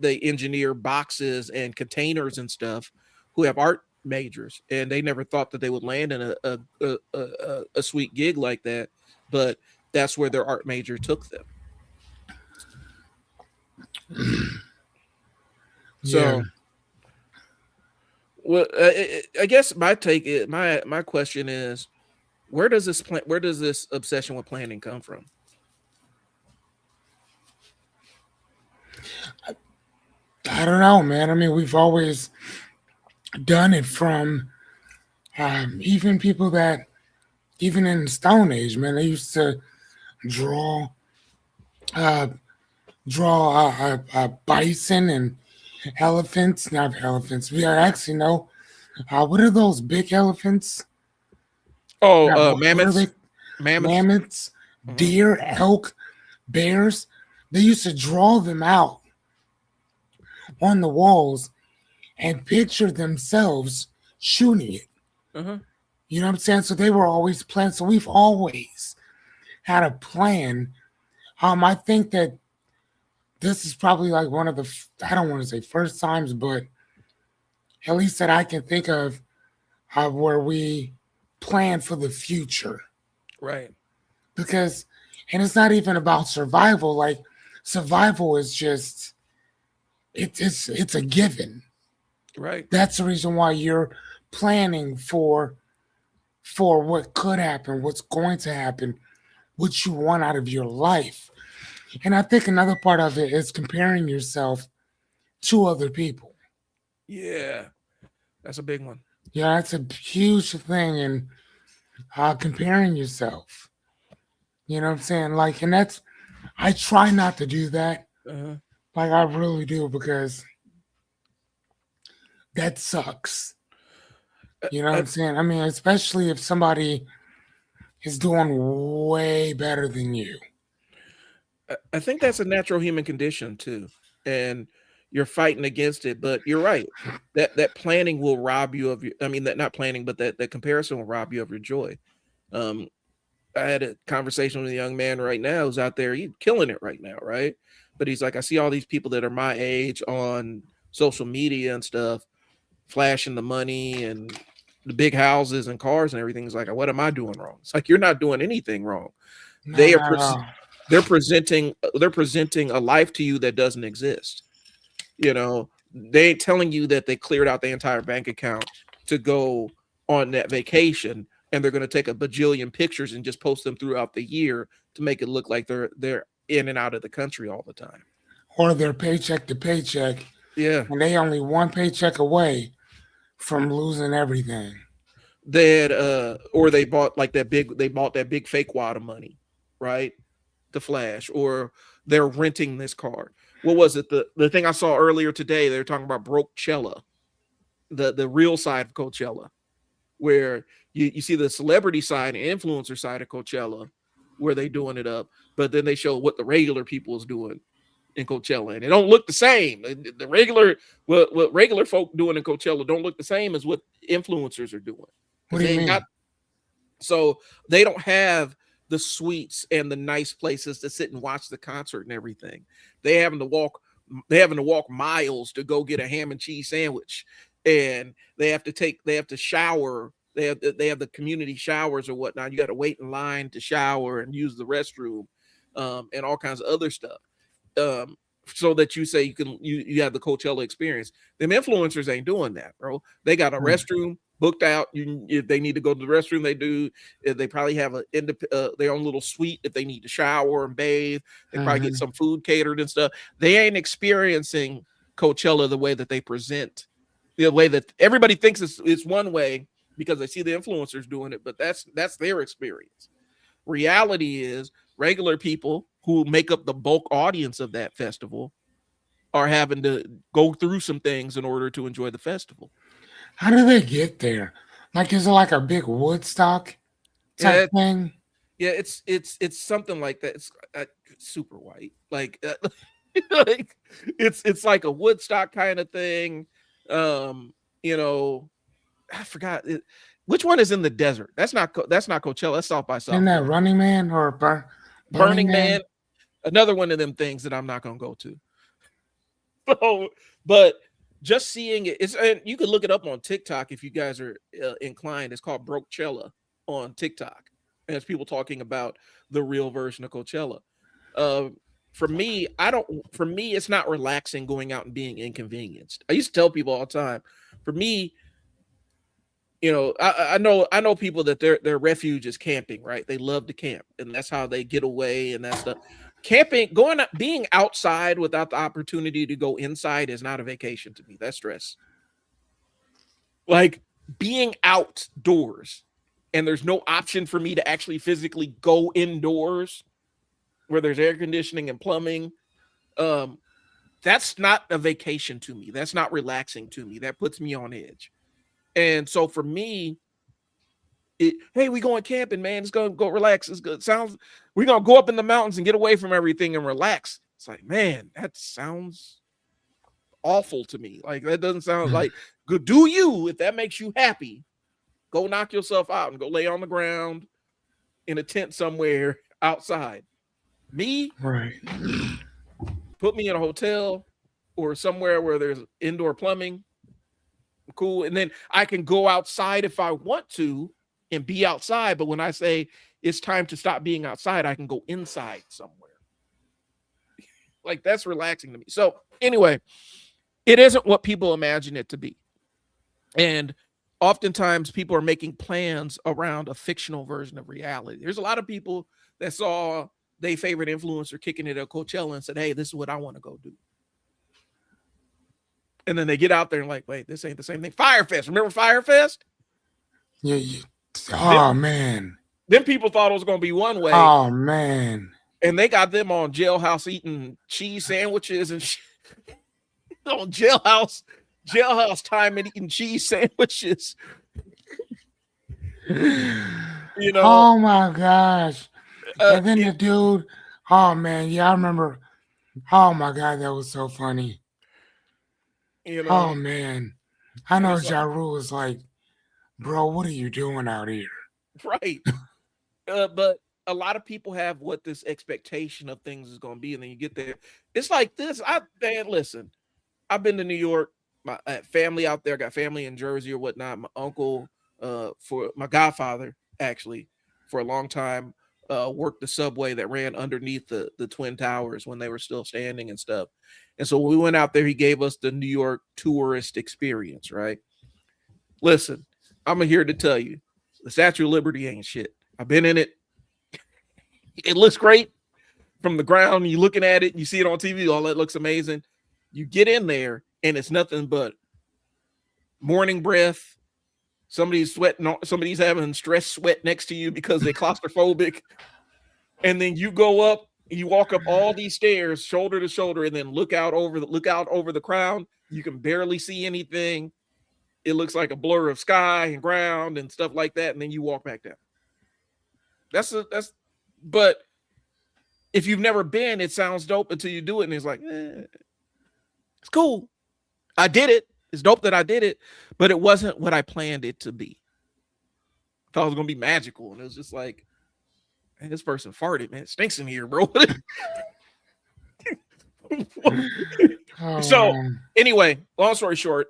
they engineer boxes and containers and stuff who have art majors, and they never thought that they would land in a sweet gig like that, but that's where their art major took them. So well, I guess my take is, my question is, where does this obsession with planning come from? I don't know, man. I mean, we've always done it from even people that, even in the Stone Age, man, they used to draw a bison and elephants. Not elephants. We are actually no. What are those big elephants? Oh, mammoths. Mammoths, deer, elk, bears. They used to draw them out on the walls and picture themselves shooting it. You know what I'm saying? So they were always planned. So we've always had a plan. I think that this is probably like one of the, I don't want to say first times, but at least that I can think of, where we plan for the future. Right. Because, and it's not even about survival. Like, survival is just, it's a given. Right. That's the reason why you're planning for what could happen, what's going to happen, what you want out of your life. And I think another part of it is comparing yourself to other people. Yeah. That's a big one. Yeah, that's a huge thing, and comparing yourself. You know what I'm saying? Like, and that's, I try not to do that. Uh-huh. Like, I really do, because that sucks. You know what I, I'm saying? I mean, especially if somebody is doing way better than you. I think that's a natural human condition too, and you're fighting against it. But you're right, that planning will rob you of your. I mean, that not planning, but that comparison will rob you of your joy. Um, I had a conversation with a young man right now who's out there, he's killing it right now, right? But he's like, I see all these people that are my age on social media and stuff, flashing the money and the big houses and cars and everything. It's like, what am I doing wrong? It's like, you're not doing anything wrong. No, They are not at all. they're presenting a life to you that doesn't exist. You know, they ain't telling you that they cleared out the entire bank account to go on that vacation, and they're going to take a bajillion pictures and just post them throughout the year to make it look like they're in and out of the country all the time. Or they're paycheck to paycheck, Yeah. and they only one paycheck away from losing everything. They had or they bought that big fake wad of money, right? To flash, or they're renting this car. What was it? The thing I saw earlier today, they were talking about Brokechella, the real side of Coachella, where you see the celebrity side and influencer side of Coachella, where they doing it up, but then they show what the regular people is doing in Coachella, and it don't look the same. The regular what regular folk doing in Coachella don't look the same as what influencers are doing, What because do they you ain't got mean? so they don't have the suites and the nice places to sit and watch the concert and everything. They having to walk they having to walk miles to go get a ham and cheese sandwich, and they have to shower. They have the community showers or whatnot. You got to wait in line to shower and use the restroom, and all kinds of other stuff. Um, so that you say you have the Coachella experience. Them influencers ain't doing that, bro. They got a Hmm. restroom booked out. If they need to go to the restroom, they do. They probably have their own little suite if they need to shower and bathe. They probably get Hmm. some food catered and stuff. They ain't experiencing Coachella the way that they present, the way that everybody thinks it's one way because they see the influencers doing it, but that's their experience. Reality is regular people who make up the bulk audience of that festival are having to go through some things in order to enjoy the festival. How do they get there? Like, is it like a big Woodstock type Yeah, thing? yeah, it's something like that. It's super white, like like it's like a Woodstock kind of thing. Um, you know, I forgot which one is in the desert. That's not Coachella. That's South by Isn't that Southwest. Running Man or Burning Burning Man? Man, another one of them things that I'm not gonna go to. So, but just seeing it, it's and you can look it up on TikTok if you guys are inclined. It's called Brokechella on TikTok, and it's people talking about the real version of Coachella. Uh, for me, I don't. For me, it's not relaxing going out and being inconvenienced. I used to tell people all the time. For me, I know people that their refuge is camping, right? They love to camp, and that's how they get away, and that's the camping. Being outside without the opportunity to go inside is not a vacation to me. That's stress. Like being outdoors, and there's no option for me to actually physically go indoors where there's air conditioning and plumbing. Um, that's not a vacation to me. That's not relaxing to me. That puts me on edge. And so for me, hey, we going camping, man. It's gonna go relax. It's good. Sounds we're gonna go up in the mountains and get away from everything and relax. It's like, man, that sounds awful to me. Like that doesn't sound like good. Do you if that makes you happy? Go knock yourself out and go lay on the ground in a tent somewhere outside. Me, Right. put me in a hotel or somewhere where there's indoor plumbing. cool. And then I can go outside if I want to and be outside. But when I say it's time to stop being outside, I can go inside somewhere. Like, that's relaxing to me. So anyway, it isn't what people imagine it to be. And oftentimes people are making plans around a fictional version of reality. There's a lot of people that saw their favorite influencer kicking it at Coachella and said, hey, this is what I want to go do. And then they get out there and like, wait, this ain't the same thing. Firefest. Remember Firefest? Yeah. Oh, man. Then people thought it was going to be one way. Oh, man. And they got them on Jailhouse eating cheese sandwiches and on jailhouse time and eating cheese sandwiches. You know? Oh, my gosh. And then the dude, oh, man. Yeah, I remember. Oh, my God. That was so funny. You know? Oh, man. I know Ja Rule was like, bro, what are you doing out here? Right. But a lot of people have what this expectation of things is going to be. And then you get there. It's like this. Listen, I've been to New York. My family out there, got family in Jersey or whatnot. My uncle, for my godfather, actually, for a long time, worked the subway that ran underneath the Twin Towers when they were still standing and stuff. And so when we went out there, he gave us the New York tourist experience, right? Listen, I'm here to tell you, the Statue of Liberty ain't shit. I've been in it. It looks great from the ground. You looking at it, you see it on TV, all that looks amazing. You get in there, and it's nothing but morning breath. Somebody's sweating, somebody's having stress sweat next to you because they're claustrophobic. And then you go up, you walk up all these stairs, shoulder to shoulder, and then look out over the crowd. You can barely see anything. It looks like a blur of sky and ground and stuff like that. And then you walk back down. But if you've never been, it sounds dope until you do it. And it's like, it's cool. I did it. It's dope that I did it, but it wasn't what I planned it to be. I thought it was going to be magical. And it was just like, man, this person farted, man. It stinks in here, bro. So anyway, long story short,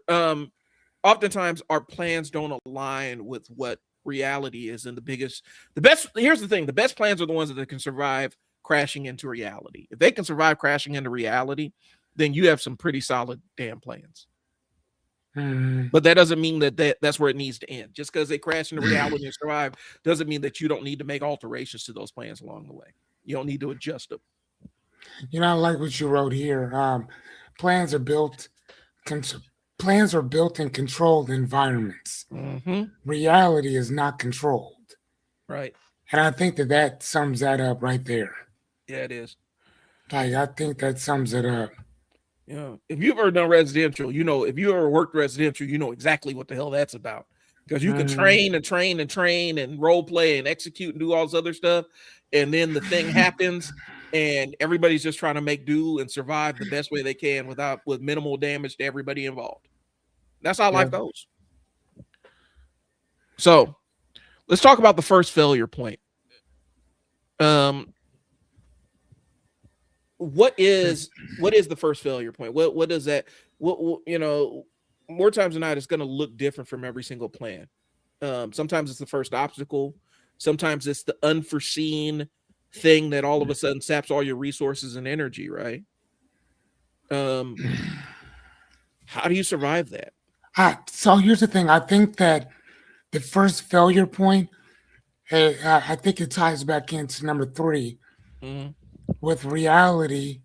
oftentimes our plans don't align with what reality is. And here's the thing. The best plans are the ones that can survive crashing into reality. If they can survive crashing into reality, then you have some pretty solid damn plans. But that doesn't mean that's where it needs to end. Just because they crash into reality and survive doesn't mean that you don't need to make alterations to those plans along the way. You don't need to adjust them. You know, I like what you wrote here. Plans are built in controlled environments. Mm-hmm. Reality is not controlled. Right. And I think that sums that up right there. Yeah, it is. Like, I think that sums it up. Yeah. If you've ever done residential, if you ever worked residential, you know exactly what the hell that's about. Because you can train and role play and execute and do all this other stuff. And then the thing happens and everybody's just trying to make do and survive the best way they can with minimal damage to everybody involved. That's how life goes. So let's talk about the first failure point. What is the first failure point? What does that, more times than not, it's going to look different from every single plan. Sometimes it's the first obstacle. Sometimes it's the unforeseen thing that all of a sudden saps all your resources and energy, right? How do you survive that? So here's the thing. I think that the first failure point, I think it ties back into number 3 with reality,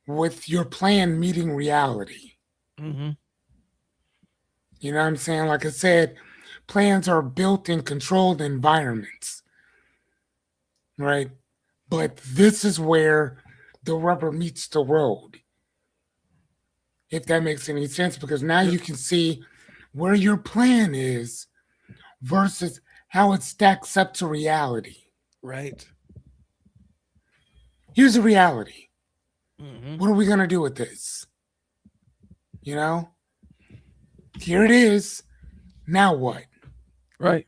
with your plan meeting reality. Mm-hmm. You know what I'm saying? Like I said, plans are built in controlled environments, right? But this is where the rubber meets the road, if that makes any sense, because now you can see where your plan is versus how it stacks up to reality. Right. Here's the reality. Mm-hmm. What are we going to do with this? You know? Here it is. Now what? Right.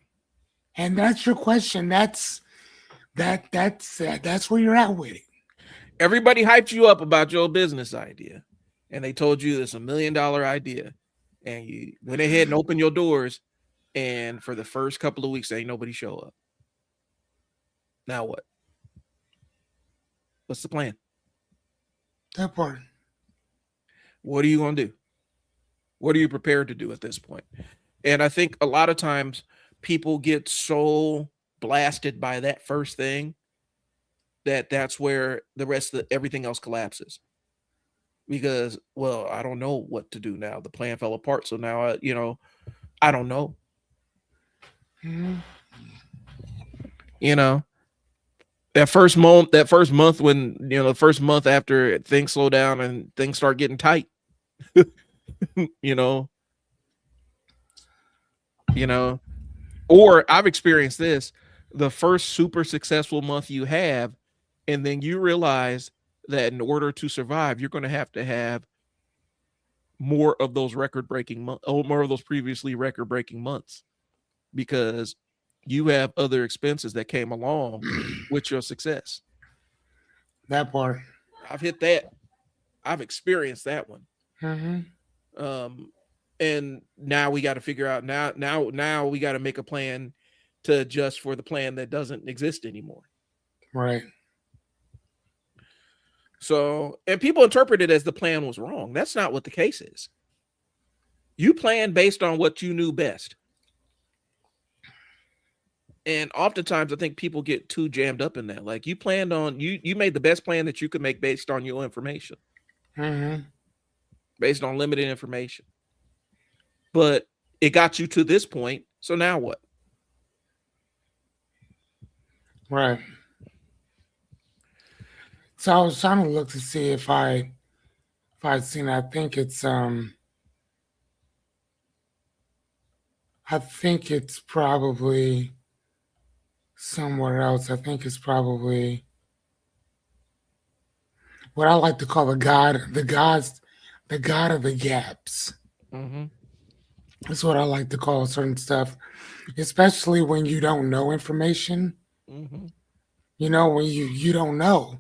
And that's your question. That's where you're at with it. Everybody hyped you up about your business idea. And they told you it's $1 million idea. and you went ahead and opened your doors, and for the first couple of weeks, ain't nobody show up. Now what? What's the plan? That part. What are you going to do? What are you prepared to do at this point? And I think a lot of times people get so blasted by that first thing that's where the rest of everything else collapses. Because, well, I don't know what to do now. The plan fell apart. So now, I don't know. Mhm. That first month when, the first month after things slow down and things start getting tight, you know, or I've experienced this, the first super successful month you have, and then you realize that in order to survive, you're going to have more of those more of those previously record-breaking months, because you have other expenses that came along with your success. That part. I've hit that. I've experienced that one. Mm-hmm. And now we got to figure out now we got to make a plan to adjust for the plan that doesn't exist anymore. Right. So, and people interpret it as the plan was wrong. That's not what the case is. You planned based on what you knew best. And oftentimes I think people get too jammed up in that. Like, you planned on, you made the best plan that you could make based on your information. Mm-hmm. Based on limited information. But it got you to this point. So now what? Right. So I was trying to look to see if I'd seen. I think it's probably somewhere else. I think it's probably what I like to call the god of the gaps. Mm-hmm. That's what I like to call certain stuff, especially when you don't know information. Mm-hmm. When you don't know,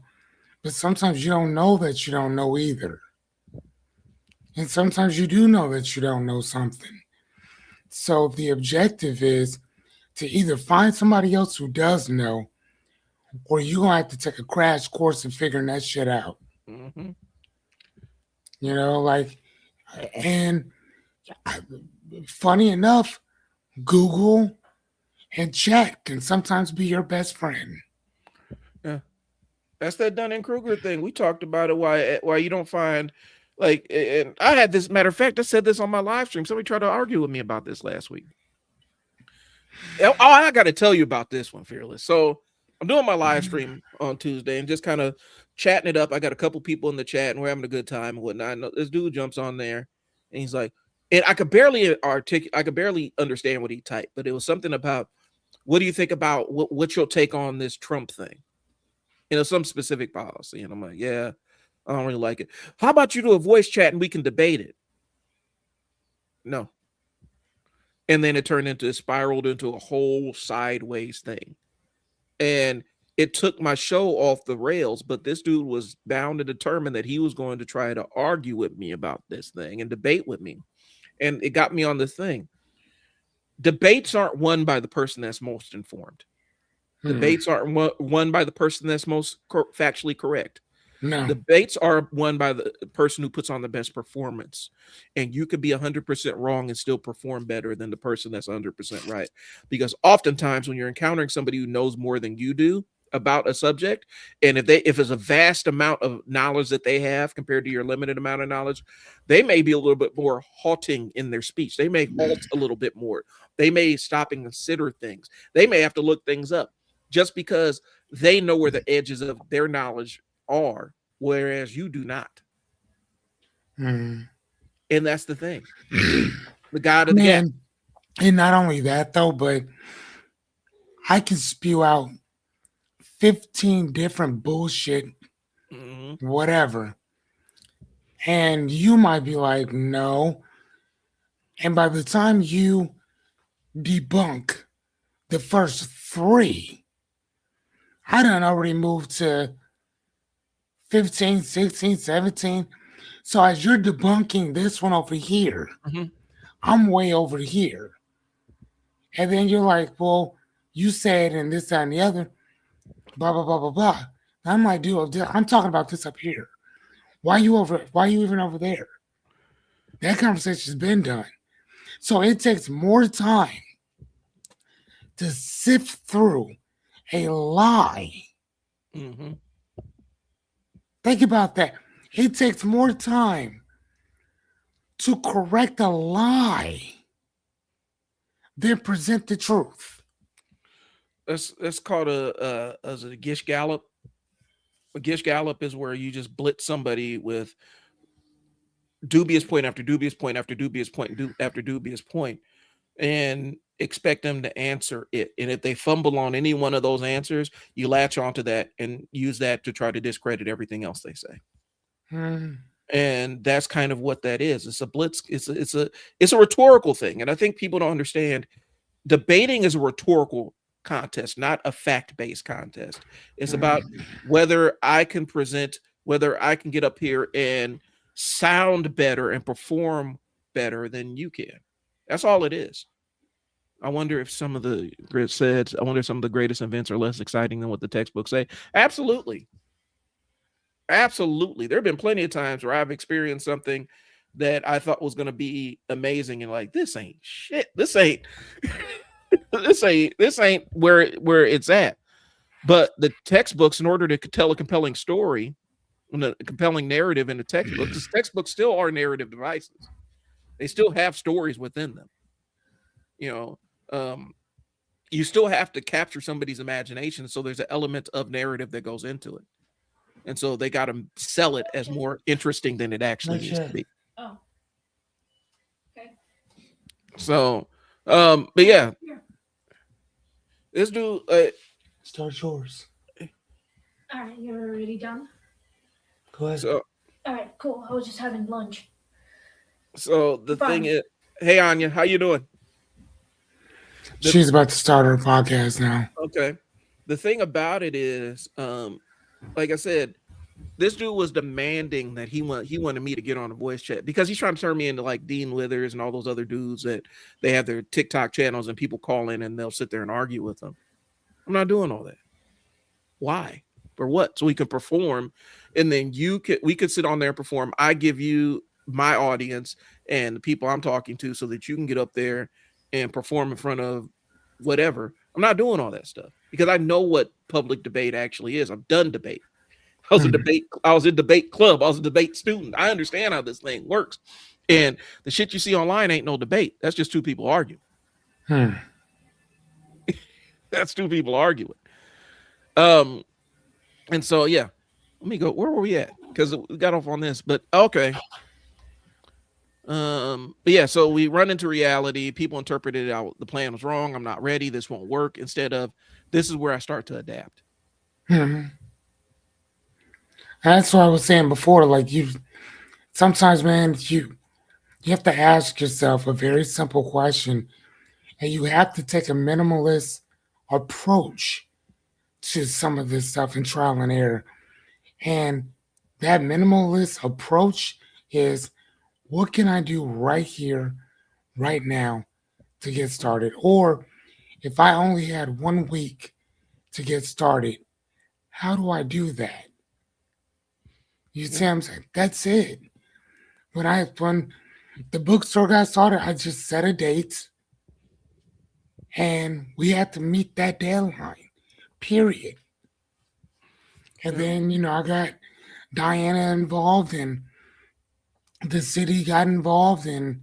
but sometimes you don't know that you don't know either, and sometimes you do know that you don't know something. So the objective is to either find somebody else who does know, or you're gonna have to take a crash course in figuring that shit out. Mm-hmm. And funny enough, Google and chat can sometimes be your best friend. Yeah, that's that Dunning-Kruger thing. We talked about it. Why you don't find, like, and I had this, matter of fact, I said this on my live stream. Somebody tried to argue with me about this last week. Oh, I got to tell you about this one, Fearless. So I'm doing my live stream on Tuesday and just kind of chatting it up. I got a couple people in the chat and we're having a good time and whatnot. And this dude jumps on there and he's like, and I could barely understand what he typed, but it was something about, what do you think about what's your take on this Trump thing? Some specific policy. And I'm like, yeah, I don't really like it. How about you do a voice chat and we can debate it? No. And then it spiraled into a whole sideways thing. And it took my show off the rails, but this dude was bound and determined that he was going to try to argue with me about this thing and debate with me. And it got me on this thing. Debates aren't won by the person that's most informed. Debates aren't won by the person that's most factually correct. No. Debates are won by the person who puts on the best performance. And you could be 100% wrong and still perform better than the person that's 100% right. Because oftentimes when you're encountering somebody who knows more than you do about a subject, and if it's a vast amount of knowledge that they have compared to your limited amount of knowledge, they may be a little bit more halting in their speech. They may halt a little bit more. They may stop and consider things. They may have to look things up just because they know where the edges of their knowledge are, whereas you do not. And that's the thing. The God of the gap. And not only that though, but I can spew out 15 different bullshit, whatever. And you might be like, no. And by the time you debunk the first 3, I done already moved to 15, 16, 17. So as you're debunking this one over here, I'm way over here. And then you're like, well, you said and this, that, and the other, blah, blah, blah, blah, blah. And I'm like, dude, I'm talking about this up here. Why you over? Why you even over there? That conversation's been done. So it takes more time to sift through a lie. Mm-hmm. Think about that. It takes more time to correct a lie than present the truth. That's called a Gish Gallop. A Gish Gallop is where you just blitz somebody with dubious point after dubious point after dubious point after dubious point, and expect them to answer it. And if they fumble on any one of those answers, you latch onto that and use that to try to discredit everything else they say. And that's kind of what that is. It's a blitz. It's a rhetorical thing. And I think people don't understand debating is a rhetorical contest, not a fact-based contest. It's about whether I can present, whether I can get up here and sound better and perform better than you can. That's all it is. I wonder if some of the greatest events are less exciting than what the textbooks say. Absolutely. Absolutely. There have been plenty of times where I've experienced something that I thought was going to be amazing and like, this ain't shit. This ain't this ain't where it's at. But the textbooks, in order to tell a compelling story and a compelling narrative in the textbooks, the textbooks still are narrative devices. They still have stories within them. You still have to capture somebody's imagination. So there's an element of narrative that goes into it. And so they got to sell it as more interesting than it actually needs to be. Oh. Okay. So, but yeah. This dude, start yours. All right, you're already done? Go ahead. So, all right, cool. I was just having lunch. So the thing is, hey Anya, how you doing? She's about to start her podcast now. Okay. The thing about it is, like I said, this dude was demanding that he wanted me to get on a voice chat because he's trying to turn me into like Dean Withers and all those other dudes that they have their TikTok channels and people call in and they'll sit there and argue with them. I'm not doing all that. Why? For what? So we can perform, and then we could sit on there and perform. I give you my audience and the people I'm talking to so that you can get up there and perform in front of whatever. I'm not doing all that stuff because I know what public debate actually is. I've done debate. I was in debate club. I was a debate student. I understand how this thing works. And the shit you see online ain't no debate. That's just two people arguing. That's two people arguing. And so yeah, let me go. Where were we at? Because we got off on this, but okay. But yeah, so we run into reality. People interpreted out the plan was wrong. I'm not ready. This won't work. Instead of this is where I start to adapt. That's what I was saying before. Like sometimes, man, you have to ask yourself a very simple question, and you have to take a minimalist approach to some of this stuff in trial and error. And that minimalist approach is, what can I do right here, right now to get started? Or if I only had 1 week to get started, how do I do that? You see what I'm saying? That's it. When the bookstore got started, I just set a date and we had to meet that deadline, period. And then, I got Diana involved and the city got involved, and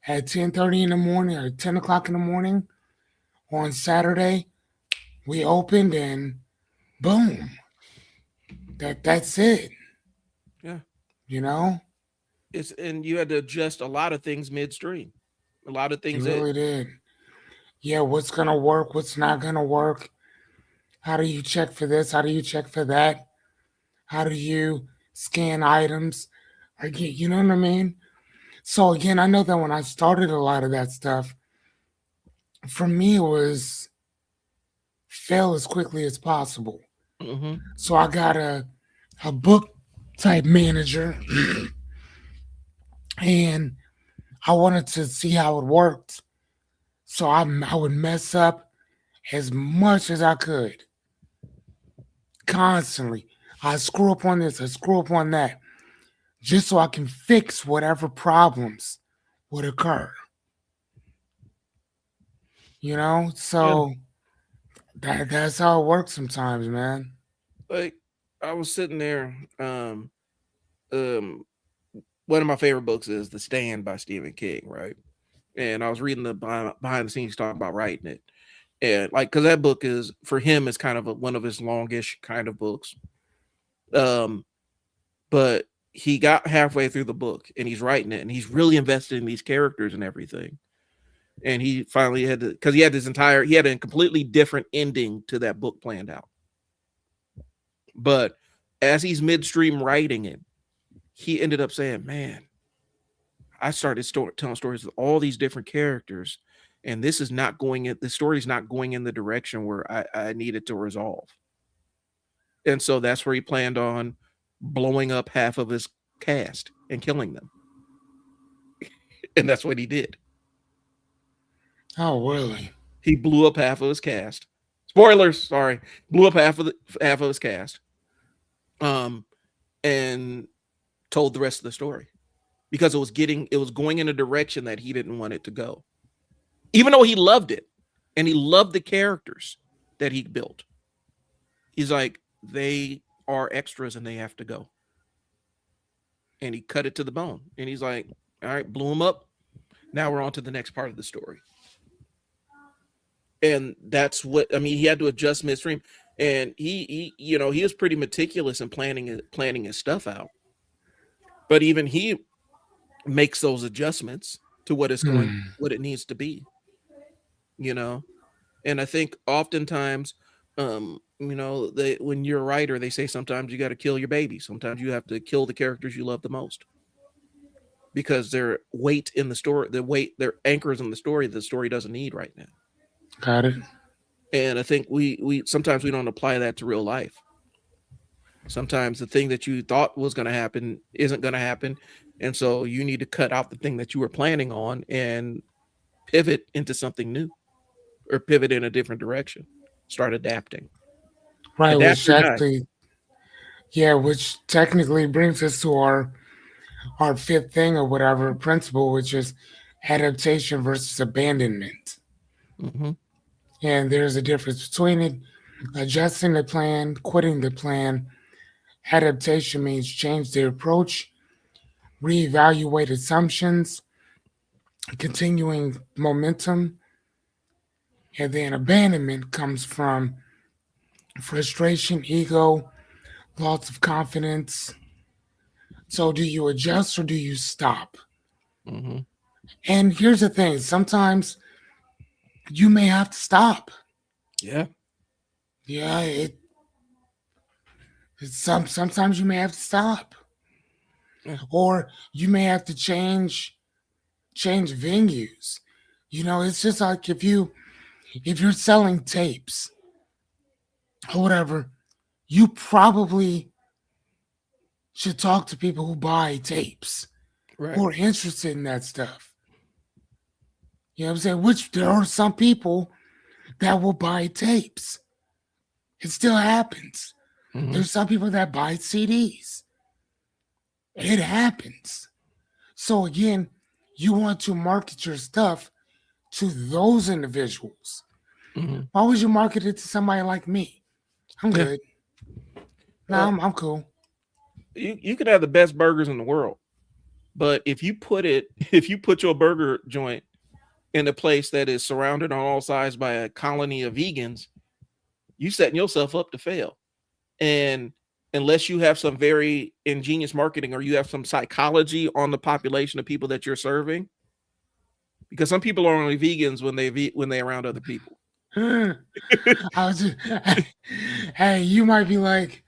at 10:30 in the morning or 10 o'clock in the morning on Saturday, we opened and boom. That's it. Yeah. And you had to adjust a lot of things midstream. A lot of things. You really did. Yeah, what's gonna work? What's not gonna work? How do you check for this? How do you check for that? How do you scan items? You know what I mean? So again, I know that when I started a lot of that stuff, for me it was fail as quickly as possible. Mm-hmm. So I got a book type manager and I wanted to see how it worked. So I would mess up as much as I could constantly. I screw up on this, I screw up on that, just so I can fix whatever problems would occur. You know? Yeah. So that's how it works sometimes, man. Like I was sitting there, um one of my favorite books is The Stand by Stephen King, right? And I was reading the behind the scenes talk about writing it. And like, cause that book is for him is kind of one of his longish kind of books. Um, but he got halfway through the book and he's writing it and he's really invested in these characters and everything. And he finally had to, because he had a completely different ending to that book planned out. But as he's midstream writing it, he ended up saying, man, I started telling stories with all these different characters, and this is not going in, the story's not going in the direction where I needed to resolve. And so that's where he planned on blowing up half of his cast and killing them. And that's what he did. Oh, really? He blew up half of his cast. Spoilers, sorry. Blew up half of his cast. And told the rest of the story because it was going in a direction that he didn't want it to go. Even though he loved it and he loved the characters that he built. He's like, they are extras and they have to go. And he cut it to the bone. And he's like, all right, blew them up. Now we're on to the next part of the story. And that's what, I mean, he had to adjust midstream. And he was pretty meticulous in planning his stuff out. But even he makes those adjustments to what it's what it needs to be. And I think oftentimes, when you're a writer, they say sometimes you got to kill your baby. Sometimes you have to kill the characters you love the most because they're weight in the story, they're anchors in the story doesn't need right now. Got it. And I think we sometimes we don't apply that to real life. Sometimes the thing that you thought was going to happen isn't going to happen. And so you need to cut out the thing that you were planning on and pivot into something new or pivot in a different direction. Start adapting. Right. Adapt which technically brings us to our fifth thing or whatever principle, which is adaptation versus abandonment. Mm-hmm. And there's a difference between it. Adjusting the plan, quitting the plan. Adaptation means change the approach, reevaluate assumptions, continuing momentum. And then abandonment comes from frustration, ego, loss of confidence. So do you adjust or do you stop? Mm-hmm. And here's the thing, sometimes you may have to stop. Yeah. Yeah, sometimes you may have to stop. Yeah. Or you may have to change venues. It's just like if you're selling tapes or whatever, you probably should talk to people who buy tapes, right, who are interested in that stuff. You know what I'm saying? Which there are some people that will buy tapes. It still happens. Mm-hmm. There's some people that buy CDs. It happens. So again, you want to market your stuff to those individuals. Mm-hmm. Why would you market it to somebody like me? I'm good. No, I'm cool. You could have the best burgers in the world, but if you put your burger joint in a place that is surrounded on all sides by a colony of vegans, you setting yourself up to fail. And unless you have some very ingenious marketing or you have some psychology on the population of people that you're serving, because some people are only vegans when they're around other people. Hey, you might be like,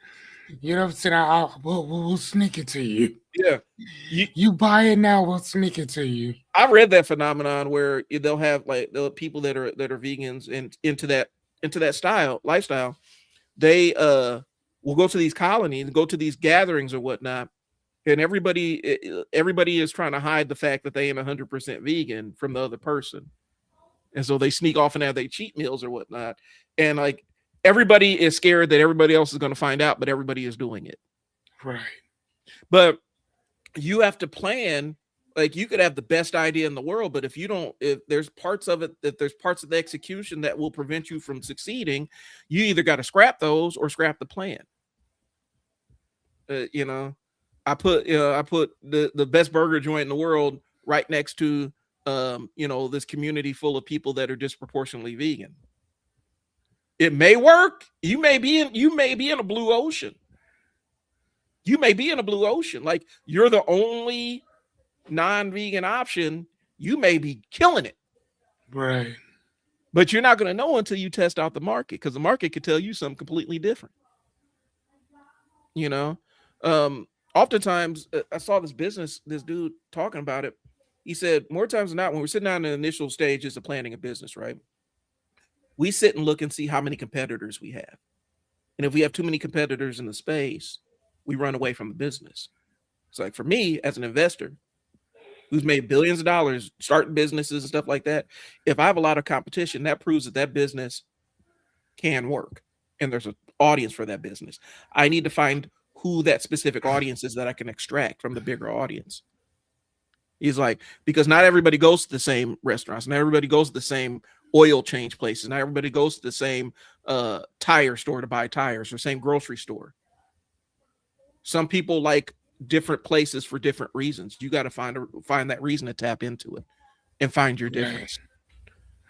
you know what I'm saying? We'll sneak it to you. Yeah. You buy it now, we'll sneak it to you. I read that phenomenon where they'll have like the people that are vegans and into that lifestyle. They will go to these colonies, go to these gatherings or whatnot, And everybody is trying to hide the fact that they ain't 100% vegan from the other person. And so they sneak off and have their cheat meals or whatnot. And like everybody is scared that everybody else is going to find out, but everybody is doing it. Right. But you have to plan. Like you could have the best idea in the world, but if there's parts of the execution that will prevent you from succeeding, you either got to scrap those or scrap the plan. I put the best burger joint in the world right next to this community full of people that are disproportionately vegan. It may work. You may be in a blue ocean. You may be in a blue ocean. Like you're the only non-vegan option. You may be killing it. Right. But you're not going to know until you test out the market, because the market could tell you something completely different. Oftentimes I saw this dude talking about it. He said more times than not, when we're sitting down in the initial stages of planning a business, right? We sit and look and see how many competitors we have. And if we have too many competitors in the space, we run away from the business. It's like for me as an investor who's made billions of dollars starting businesses and stuff like that, if I have a lot of competition, that proves that business can work and there's an audience for that business. I need to find who that specific audience is that I can extract from the bigger audience. He's like, because not everybody goes to the same restaurants, not everybody goes to the same oil change places, not everybody goes to the same tire store to buy tires, or same grocery store. Some people like different places for different reasons. You got to find that reason to tap into it and find your difference.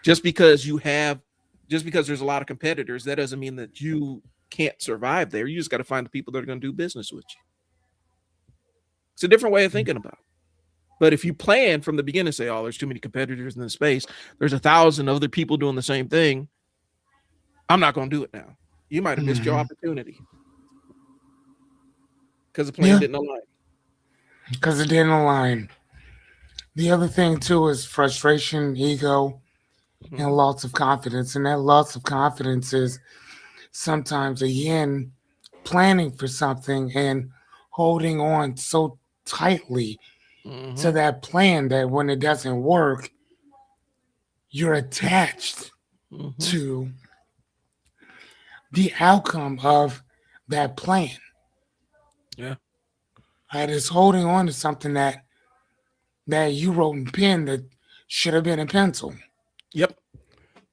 Just because there's a lot of competitors, that doesn't mean that you can't survive there. You just got to find the people that are going to do business with you. It's a different way of thinking about it. But if you plan from the beginning, say, oh, there's too many competitors in the space, there's 1,000 other people doing the same thing, I'm not going to do it now. You might have missed your opportunity because the plan didn't align. Because it didn't align. The other thing, too, is frustration, ego, and lots of confidence. And that lots of confidence is sometimes, again, planning for something and holding on so tightly to that plan that when it doesn't work, you're attached to the outcome of that plan. Yeah. That is holding on to something that you wrote in pen that should have been in pencil. Yep.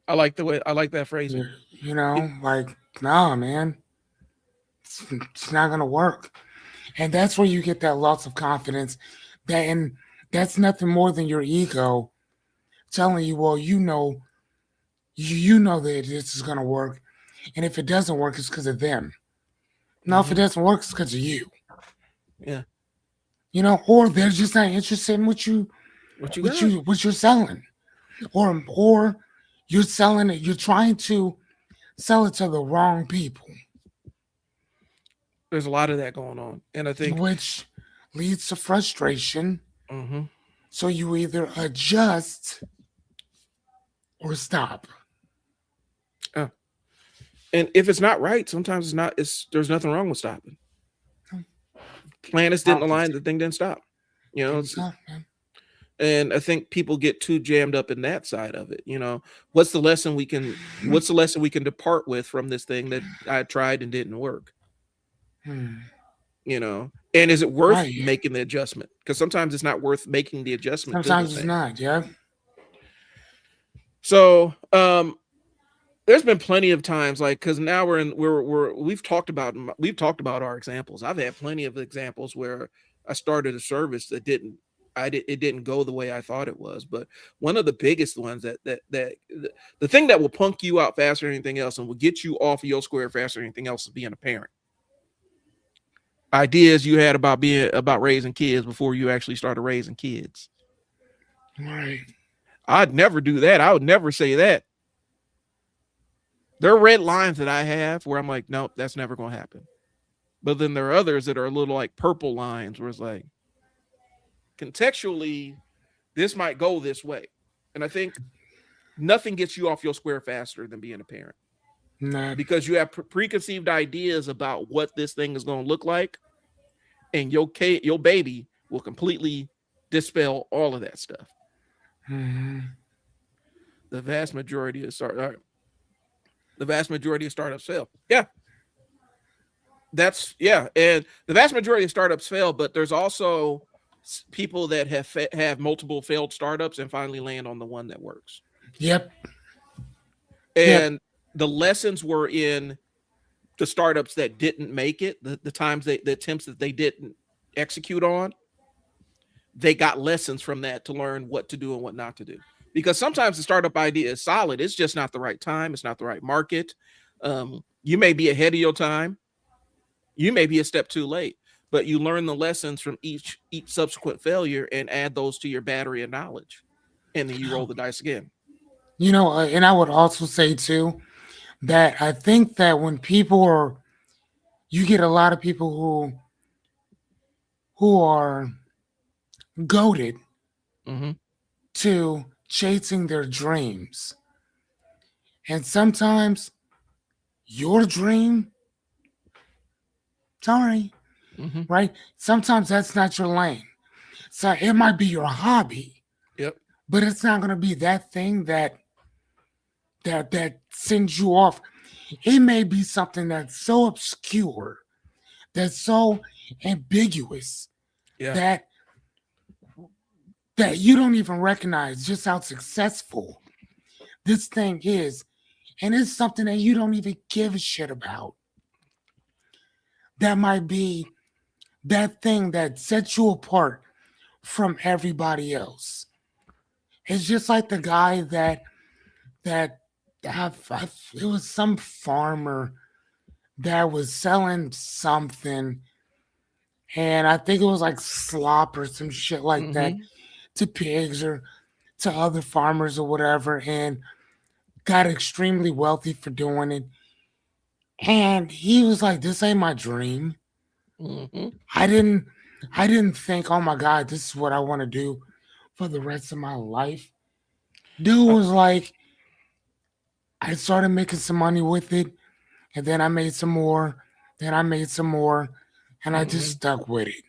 I like that phrase. Like, nah, man, it's not going to work. And that's where you get that loss of confidence. And that's nothing more than your ego telling you, well, you know that this is going to work. And if it doesn't work, it's because of them. No, if it doesn't work, it's because of you. Yeah. Or they're just not interested in what you're selling. Or you're selling it, you're trying to sell it to the wrong people. There's a lot of that going on. And I think which leads to frustration. So you either adjust or stop. And if it's not right, sometimes there's nothing wrong with stopping. Planets didn't align, the thing didn't stop. And I think people get too jammed up in that side of it. What's the lesson we can depart with from this thing that I tried and didn't work? And is it worth making the adjustment? Because sometimes it's not worth making the adjustment. Sometimes it's not. Yeah. So, there's been plenty of times, like, because now we've talked about our examples. I've had plenty of examples where I started a service that it didn't go the way I thought it was. But one of the biggest ones that the thing that will punk you out faster than anything else and will get you off of your square faster than anything else is being a parent. Ideas you had about raising kids before you actually started raising kids. Right. I'd never do that. I would never say that. There are red lines that I have where I'm like, nope, that's never going to happen. But then there are others that are a little like purple lines where it's like, contextually, this might go this way. And I think nothing gets you off your square faster than being a parent. No. Because you have preconceived ideas about what this thing is going to look like. and your baby will completely dispel all of that stuff. Mhm. The vast majority of startups fail. Yeah, and the vast majority of startups fail, but there's also people that have multiple failed startups and finally land on the one that works. Yep. And the lessons were in the startups that didn't make it, the times the attempts that they didn't execute on. They got lessons from that to learn what to do and what not to do. Because sometimes the startup idea is solid. It's just not the right time. It's not the right market. You may be ahead of your time. You may be a step too late, but you learn the lessons from each subsequent failure and add those to your battery of knowledge. And then you roll the dice again. And I would also say too that I think that when you get a lot of people who are goaded Mm-hmm. to chasing their dreams. And sometimes your dream, sorry, Mm-hmm. right? Sometimes that's not your lane. So it might be your hobby, Yep. but it's not going to be that thing that sends you off. It may be something that's so obscure, that's so ambiguous, Yeah. that you don't even recognize just how successful this thing is. And it's something that you don't even give a shit about. That might be that thing that sets you apart from everybody else. It's just like the guy that it was some farmer that was selling something, and I think it was like slop or some shit like that Mm-hmm. to pigs or to other farmers or whatever, and got extremely wealthy for doing it. And he was like, "This ain't my dream. Mm-hmm. I didn't think, oh my God, this is what I want to do for the rest of my life." Dude was like, I started making some money with it, and then I made some more, then I made some more, and I just stuck with it.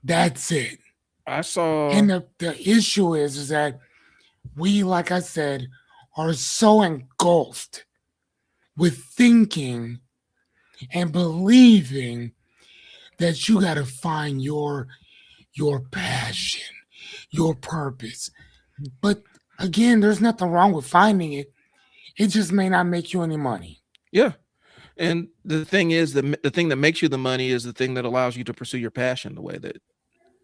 That's it. I saw. And the issue is that we, like I said, are so engulfed with thinking and believing that you got to find your passion, your purpose. But again, there's nothing wrong with finding it. It just may not make you any money. Yeah. And the thing is, the thing that makes you the money is the thing that allows you to pursue your passion the way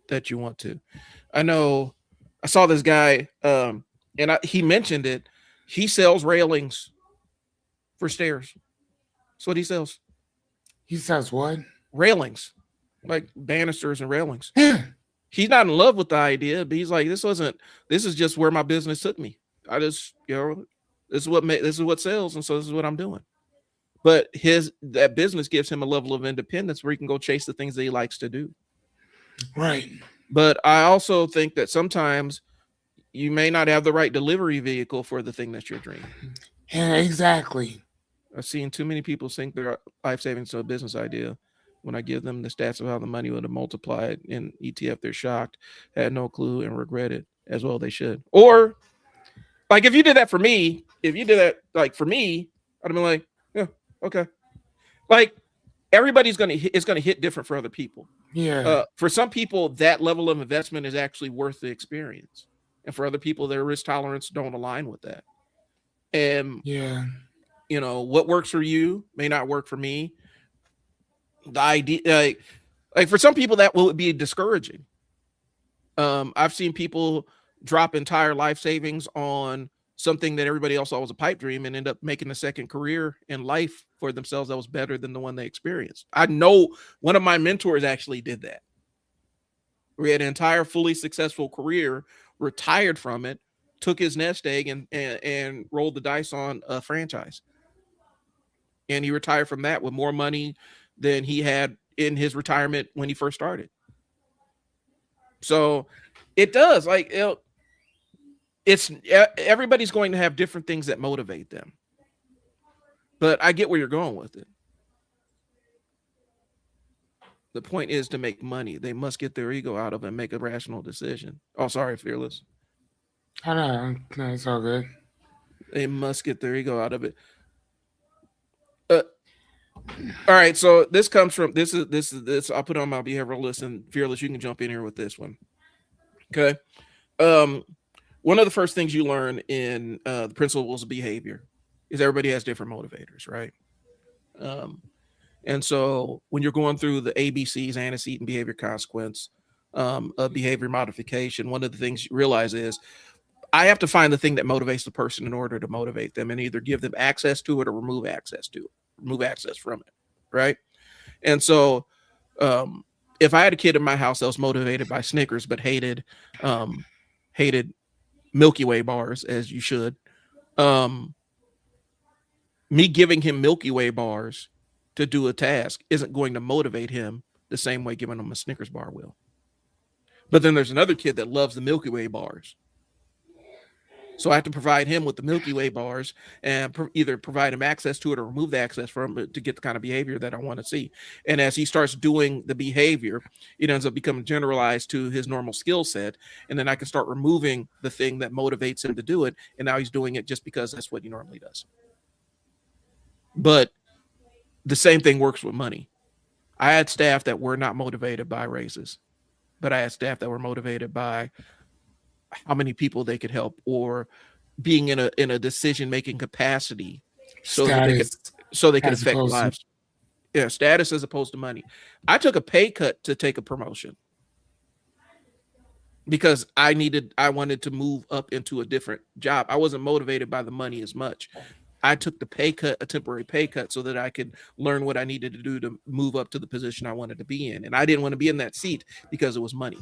that you want to. I know I saw this guy, he mentioned it. He sells railings for stairs. That's what he sells. He says what? Railings, like banisters and railings. Yeah. He's not in love with the idea, but he's like, this is just where my business took me. I just, this is what sells, and so this is what I'm doing. But that business gives him a level of independence where he can go chase the things that he likes to do. Right. But I also think that sometimes you may not have the right delivery vehicle for the thing that's your dream. Yeah, exactly. I've seen too many people sink their life savings to a business idea. When I give them the stats of how the money would have multiplied in ETF, they're shocked, had no clue, and regret it, as well they should. Or, like, if you did that for me, I'd have been like, yeah, okay. Like, everybody's it's gonna hit different for other people. Yeah. For some people, that level of investment is actually worth the experience, and for other people, their risk tolerance don't align with that. And yeah. What works for you may not work for me. The idea, like for some people, that will be discouraging. I've seen people drop entire life savings on something that everybody else thought was a pipe dream and end up making a second career in life for themselves that was better than the one they experienced. I know one of my mentors actually did that. We had an entire fully successful career, retired from it, took his nest egg and rolled the dice on a franchise. And he retired from that with more money than he had in his retirement when he first started. So it does, like, it's everybody's going to have different things that motivate them. But I get where you're going with it. The point is to make money. They must get their ego out of it and make a rational decision. Oh, sorry, Fearless. I know. No, it's all good. They must get their ego out of it. All right, so this comes from this. I'll put on my behavioral list, and Fearless, you can jump in here with this one. Okay. One of the first things you learn in the principles of behavior is everybody has different motivators, right? And so when you're going through the ABCs, antecedent behavior consequence of behavior modification, one of the things you realize is I have to find the thing that motivates the person in order to motivate them and either give them access to it or remove access from it, right? And so if I had a kid in my house that was motivated by Snickers but hated Milky Way bars, as you should, me giving him Milky Way bars to do a task isn't going to motivate him the same way giving him a Snickers bar will. But then there's another kid that loves the Milky Way bars. So I have to provide him with the Milky Way bars and either provide him access to it or remove the access from it to get the kind of behavior that I want to see. And as he starts doing the behavior, it ends up becoming generalized to his normal skill set. And then I can start removing the thing that motivates him to do it. And now he's doing it just because that's what he normally does. But the same thing works with money. I had staff that were not motivated by raises, but I had staff that were motivated by how many people they could help or being in a decision-making capacity so they could affect lives. Yeah, status as opposed to money. I took a pay cut to take a promotion because I wanted to move up into a different job. I wasn't motivated by the money as much. I took the pay cut, a temporary pay cut, so that I could learn what I needed to do to move up to the position I wanted to be in. And I didn't want to be in that seat because it was money.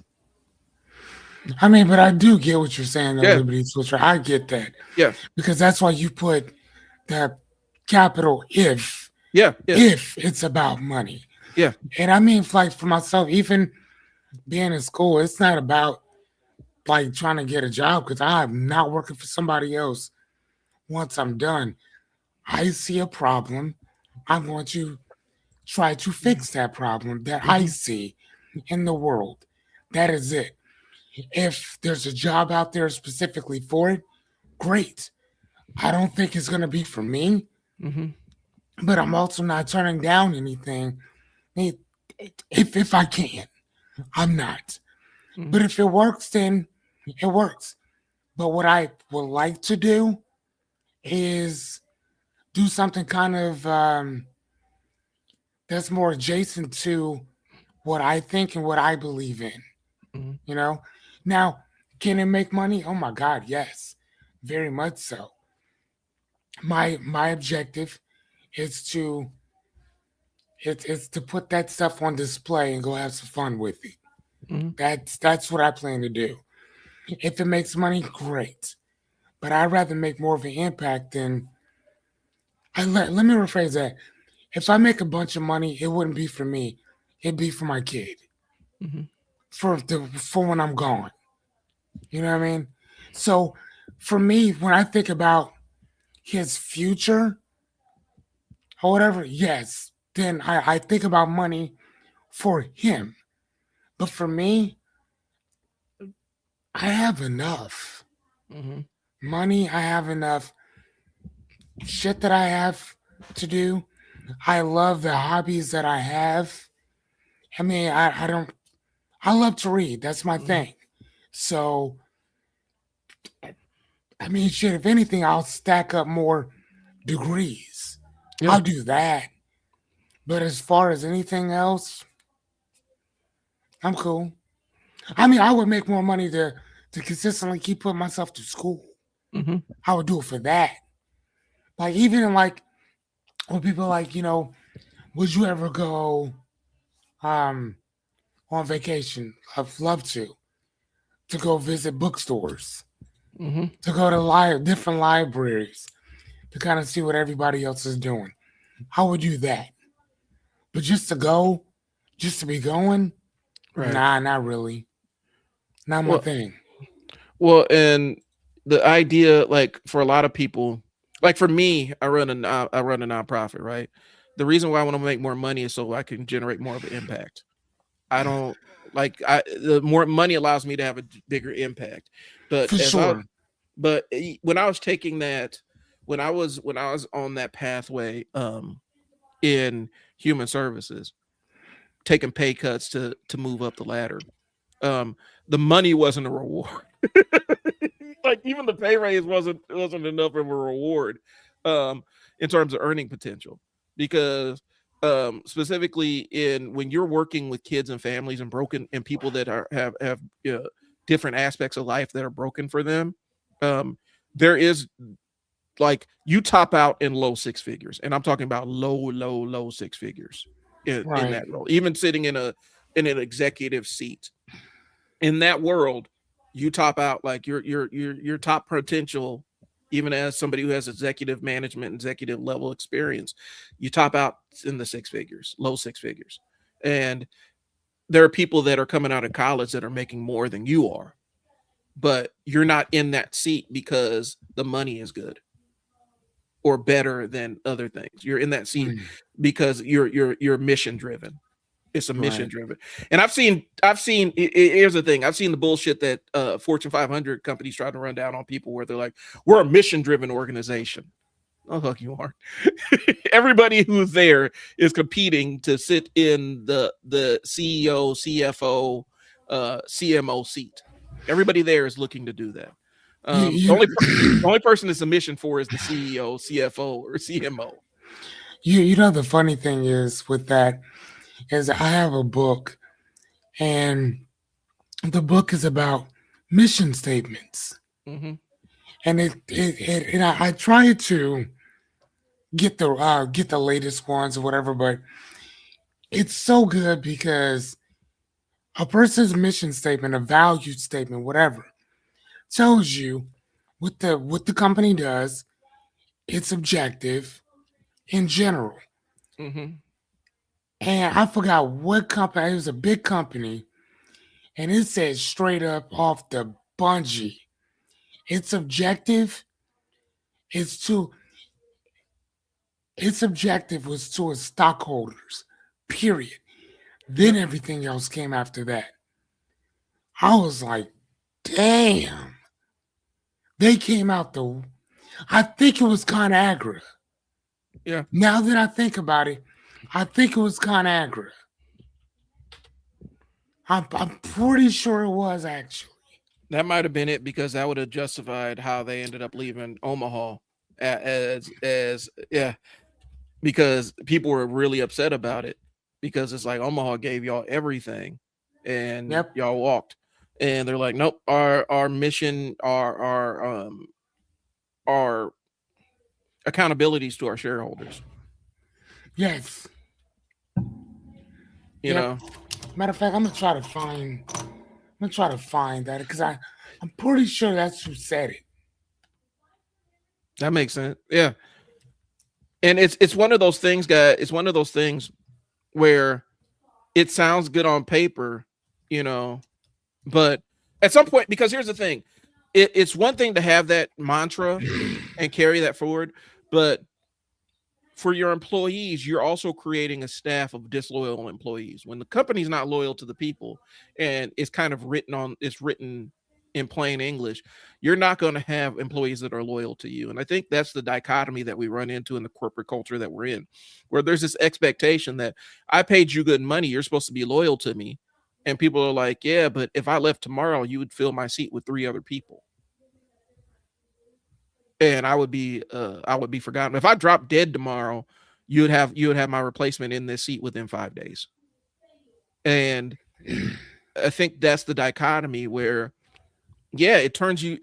I mean, but I do get what you're saying, Yeah. Liberty Switcher. I get that. Yeah. Because that's why you put the capital if. Yeah. If it's about money. Yeah. And I mean, like for myself, even being in school, it's not about like trying to get a job because I'm not working for somebody else once I'm done. I see a problem. I'm going to try to fix that problem that I see in the world. That is it. If there's a job out there specifically for it, great. I don't think it's going to be for me, but I'm also not turning down anything. If I can, I'm not. But if it works, then it works. But what I would like to do is do something kind of that's more adjacent to what I think and what I believe in. You know? Now, can it make money? Oh my God, yes. Very much so. My objective is to put that stuff on display and go have some fun with it. That's what I plan to do. If it makes money, great. But I'd rather make more of an impact than let me rephrase that. If I make a bunch of money, it wouldn't be for me. It'd be for my kid. For when I'm gone. You know what I mean? So for me, when I think about his future or whatever, yes, then I think about money for him. But for me, I have enough. Money, I have enough. Shit that I have to do. I love the hobbies that I have. I mean, I love to read. That's my thing. So, I mean, shit, if anything, I'll stack up more degrees. Yeah. I'll do that. But as far as anything else, I'm cool. I mean, I would make more money to consistently keep putting myself to school. I would do it for that. Like, even in like, when people are like, you know, would you ever go on vacation? I'd love to go visit bookstores, to go to different libraries, to kind of see what everybody else is doing. I would do that. But just to be going, right. Nah, not really. Not my thing. Well, and the idea, like for a lot of people, like for me, I run a nonprofit, right? The reason why I want to make more money is so I can generate more of an impact. I don't like the more money allows me to have a bigger impact. But For sure. when I was taking that, when I was on that pathway in human services, taking pay cuts to move up the ladder, the money wasn't a reward. Like even the pay raise wasn't enough of a reward in terms of earning potential, because specifically in when you're working with kids and families and broken and people that have different aspects of life that are broken for them, there is like you top out in low six figures, and I'm talking about low six figures in Right. that role, even sitting in an executive seat in that world. You top out like your top potential, even as somebody who has executive management, executive level experience, you top out in the six figures, low six figures. And there are people that are coming out of college that are making more than you are, but you're not in that seat because the money is good or better than other things. You're in that seat because you're mission driven. It's a mission Right. driven. And I've seen here's the thing. I've seen the bullshit that Fortune 500 companies try to run down on people where they're like, we're a mission driven organization. Oh, fuck you are. Everybody who's there is competing to sit in the CEO, CFO, CMO seat. Everybody there is looking to do that. The only person it's a mission for is the CEO, CFO, or CMO. You know the funny thing is with that is I have a book, and the book is about mission statements, Mm-hmm. and I try to get the latest ones or whatever, but it's so good because a person's mission statement, a value statement, whatever, tells you what the company does, its objective in general. Mm-hmm. And I forgot what company. It was a big company, and it said straight up off the bungee, its objective is to its objective was to its stockholders. Period. Then everything else came after that. I was like, damn. They came out the. I think it was ConAgra. Yeah. Now that I think about it, I think it was ConAgra. I'm pretty sure it was actually. That might have been it, because that would have justified how they ended up leaving Omaha as yeah, because people were really upset about it, because it's like Omaha gave y'all everything and Yep. y'all walked, and they're like, nope, our mission, our accountabilities to our shareholders, Yes. you Yep. know. Matter of fact, I'm gonna try to find that because I'm pretty sure that's who said it. That makes sense. Yeah. And it's one of those things, guys. It's one of those things where it sounds good on paper, you know, but at some point, because here's the thing, it's one thing to have that mantra and carry that forward, but for your employees, you're also creating a staff of disloyal employees. When the company's not loyal to the people, and it's kind of written in plain English, you're not going to have employees that are loyal to you. And I think that's the dichotomy that we run into in the corporate culture that we're in, where there's this expectation that I paid you good money, you're supposed to be loyal to me. And people are like, yeah, but if I left tomorrow, you would fill my seat with 3 other people. And I would be forgotten. If I dropped dead tomorrow, you would have my replacement in this seat within 5 days. And I think that's the dichotomy where, yeah, it turns you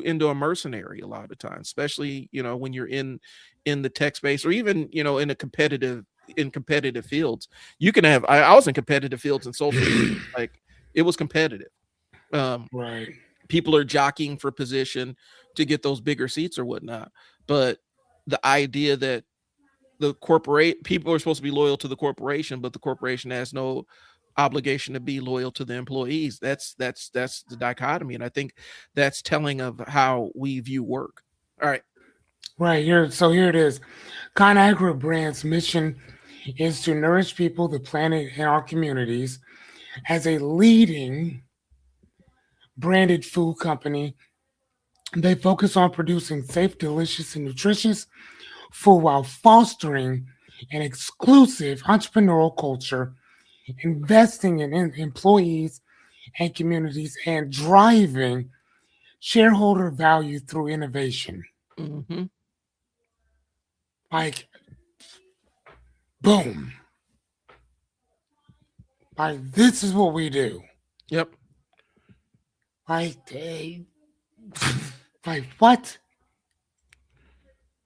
into a mercenary a lot of times, especially, you know, when you're in the tech space, or even, you know, in competitive fields. You can have, I was in competitive fields in social media. Like, it was competitive. Right. People are jockeying for position to get those bigger seats or whatnot. But the idea that people are supposed to be loyal to the corporation, but the corporation has no obligation to be loyal to the employees. That's the dichotomy. And I think that's telling of how we view work. All right. Right here. So here it is. ConAgra brand's mission is to nourish people, the planet, and our communities as a leading branded food company, they focus on producing safe, delicious, and nutritious food while fostering an exclusive entrepreneurial culture, investing in employees and communities, and driving shareholder value through innovation. Mm-hmm. Like, boom. Like, this is what we do. Yep. Like, like what?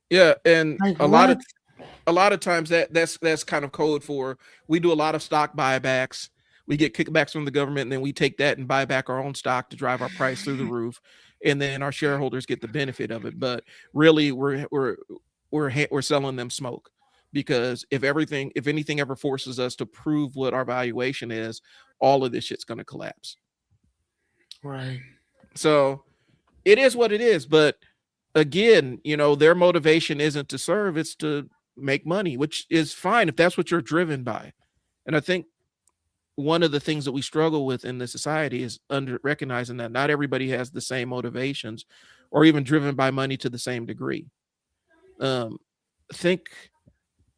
Yeah, and Like a lot what? of times that's kind of code for, we do a lot of stock buybacks. We get kickbacks from the government, and then we take that and buy back our own stock to drive our price through the roof, and then our shareholders get the benefit of it. But really, we're selling them smoke, because if anything ever forces us to prove what our valuation is, all of this shit's going to collapse. Right. So it is what it is. But again, their motivation isn't to serve, it's to make money, which is fine if that's what you're driven by. And I think one of the things that we struggle with in the society is recognizing that not everybody has the same motivations, or even driven by money to the same degree. I think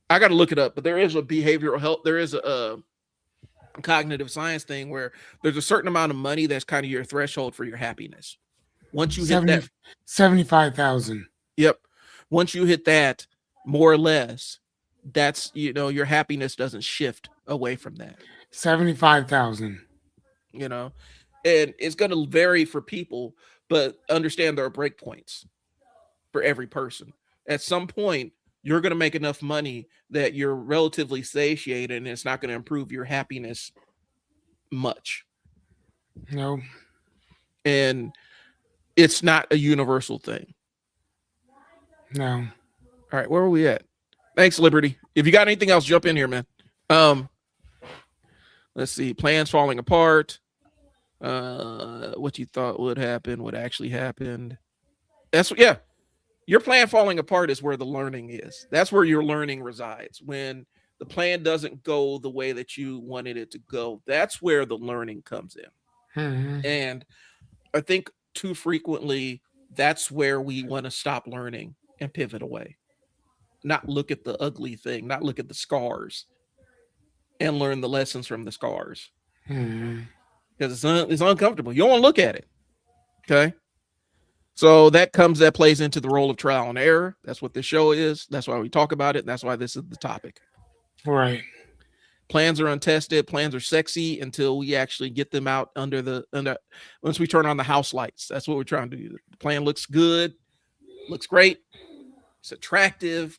I got to look it up, but there is a behavioral health, there is a cognitive science thing where there's a certain amount of money that's kind of your threshold for your happiness. Once you hit that, 75,000. Yep. Once you hit that, more or less, that's, your happiness doesn't shift away from that. 75,000. And it's going to vary for people, but understand there are break points for every person. At some point, you're going to make enough money that you're relatively satiated, and it's not going to improve your happiness much. No. And it's not a universal thing. No. All right, where are we at? Thanks, Liberty. If you got anything else, jump in here, man. Let's see. Plans falling apart. What you thought would happen, what actually happened. Your plan falling apart is where the learning is. That's where your learning resides. When the plan doesn't go the way that you wanted it to go, that's where the learning comes in. Mm-hmm. And I think too frequently, that's where we want to stop learning and pivot away. Not look at the ugly thing, not look at the scars, and learn the lessons from the scars. Mm-hmm. Because it's uncomfortable. You don't want to look at it. Okay. So that plays into the role of trial and error. That's what this show is. That's why we talk about it. That's why this is the topic. Right. Plans are untested. Plans are sexy until we actually get them out under once we turn on the house lights. That's what we're trying to do. The plan looks good, looks great, it's attractive.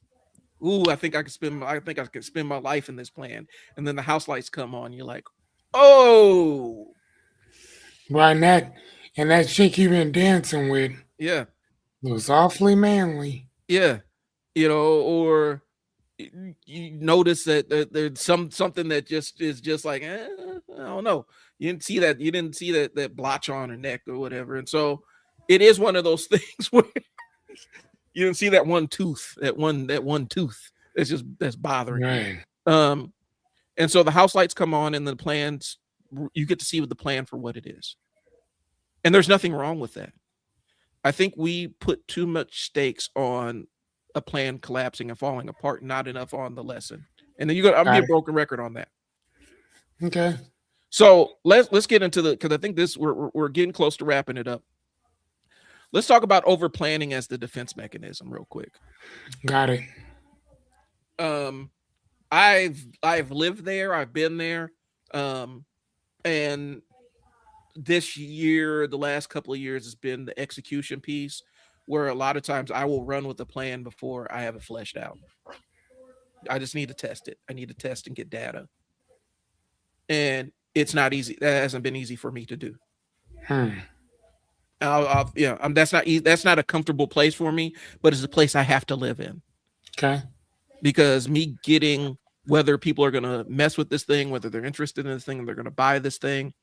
Ooh, I think I could spend my life in this plan. And then the house lights come on. You're like, oh, right. And that chick you've been dancing with, yeah, was awfully manly. Yeah, or you notice that there's something that just is just like, I don't know. You didn't see that blotch on her neck or whatever. And so it is one of those things where you didn't see that one tooth, that one tooth that's bothering Right. you. And so the house lights come on, and the plans, you get to see the plan for what it is. And there's nothing wrong with that. I think we put too much stakes on a plan collapsing and falling apart, not enough on the lesson. And then I'm be a broken record on that. Okay. So let's get into because I think we're getting close to wrapping it up. Let's talk about over planning as the defense mechanism real quick. Got it. I've lived there, I've been there. And this year, the last couple of years, has been the execution piece, where a lot of times I will run with a plan before I have it fleshed out. I just need to test it. I need to test and get data. And it's not easy. That hasn't been easy for me to do. That's not a comfortable place for me, but it's a place I have to live in. Okay. Because me getting whether people are going to mess with this thing, whether they're interested in this thing, they're going to buy this thing,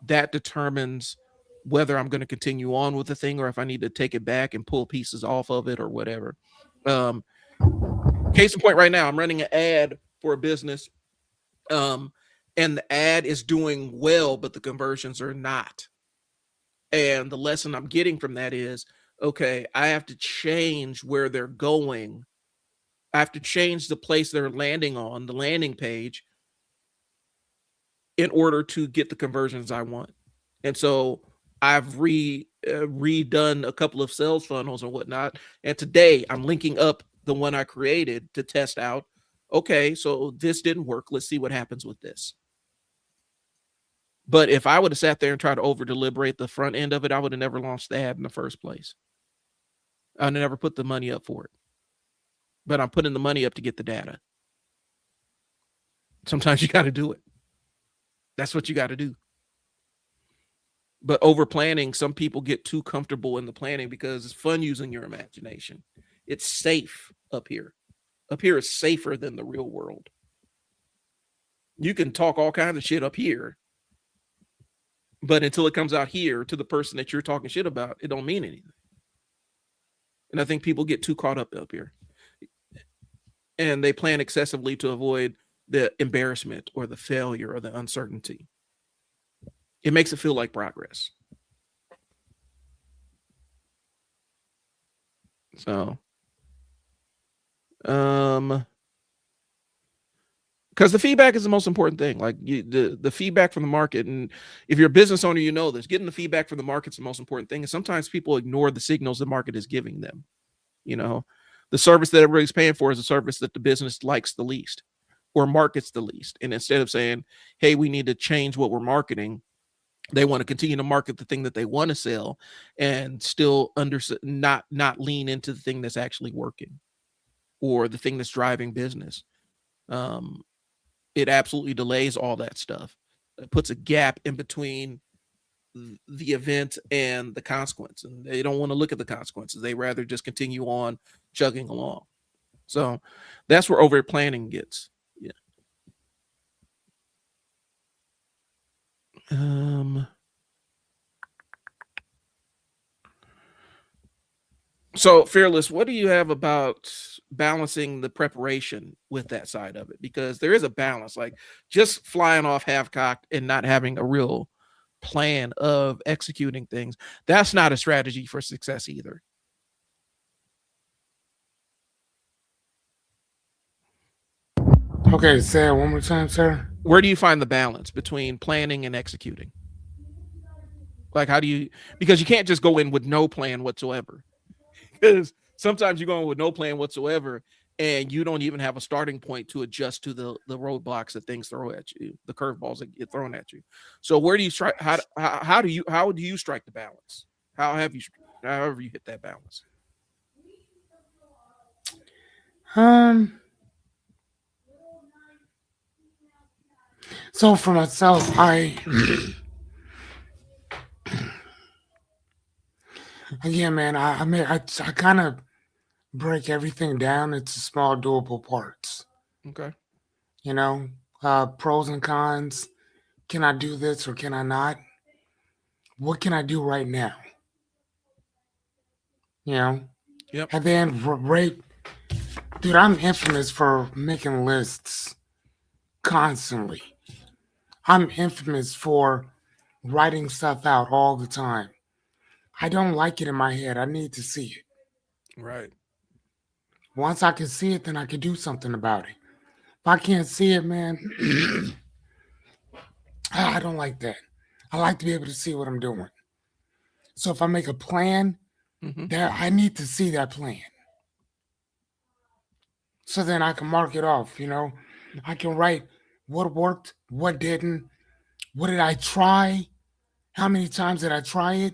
that determines whether I'm going to continue on with the thing or if I need to take it back and pull pieces off of it or whatever. Case in point, right now, I'm running an ad for a business. And and the ad is doing well, but the conversions are not. And the lesson I'm getting from that is, okay, I have to change where they're going. I have to change the place they're landing on, the landing page, in order to get the conversions I want. And so I've redone a couple of sales funnels and whatnot. And today I'm linking up the one I created to test out. Okay, so this didn't work. Let's see what happens with this. But if I would have sat there and tried to over deliberate the front end of it, I would have never launched the ad in the first place. I never put the money up for it. But I'm putting the money up to get the data. Sometimes you got to do it. That's what you got to do. But over planning, some people get too comfortable in the planning because it's fun using your imagination. It's safe up here. Up here is safer than the real world. You can talk all kinds of shit up here, but until it comes out here to the person that you're talking shit about, it don't mean anything. And I think people get too caught up here. And they plan excessively to avoid the embarrassment or the failure or the uncertainty. It makes it feel like progress. So, because the feedback is the most important thing. Like the feedback from the market, and if you're a business owner, you know this. Getting the feedback from the market's the most important thing. And sometimes people ignore the signals the market is giving them. You know, the service that everybody's paying for is a service that the business likes the least or markets the least. And instead of saying, "Hey, we need to change what we're marketing," they want to continue to market the thing that they want to sell and still not lean into the thing that's actually working or the thing that's driving business. It absolutely delays all that stuff. It puts a gap in between the event and the consequence, and they don't want to look at the consequences. They rather just continue on chugging along. So that's where over planning gets. Yeah. So Fearless, what do you have about balancing the preparation with that side of it? Because there is a balance, like just flying off half-cocked and not having a real plan of executing things. That's not a strategy for success either. Okay, say it one more time, sir. Where do you find the balance between planning and executing? Like, how do you, because you can't just go in with no plan whatsoever. Because sometimes you're going with no plan whatsoever and you don't even have a starting point to adjust to the roadblocks that things throw at you, the curveballs that get thrown at you. So where do you strike? How do you strike the balance? However you hit that balance? So for myself, again, man, I kind of break everything down into small doable parts. Okay. You know, pros and cons. Can I do this or can I not? What can I do right now? You know? Yep. And then dude, I'm infamous for making lists constantly. I'm infamous for writing stuff out all the time. I don't like it in my head. I need to see it. Right. Once I can see it, then I can do something about it. If I can't see it, man, I don't like that. I like to be able to see what I'm doing. So if I make a plan, I need to see that plan. So then I can mark it off, you know. I can write what worked, what didn't, what did I try, how many times did I try it,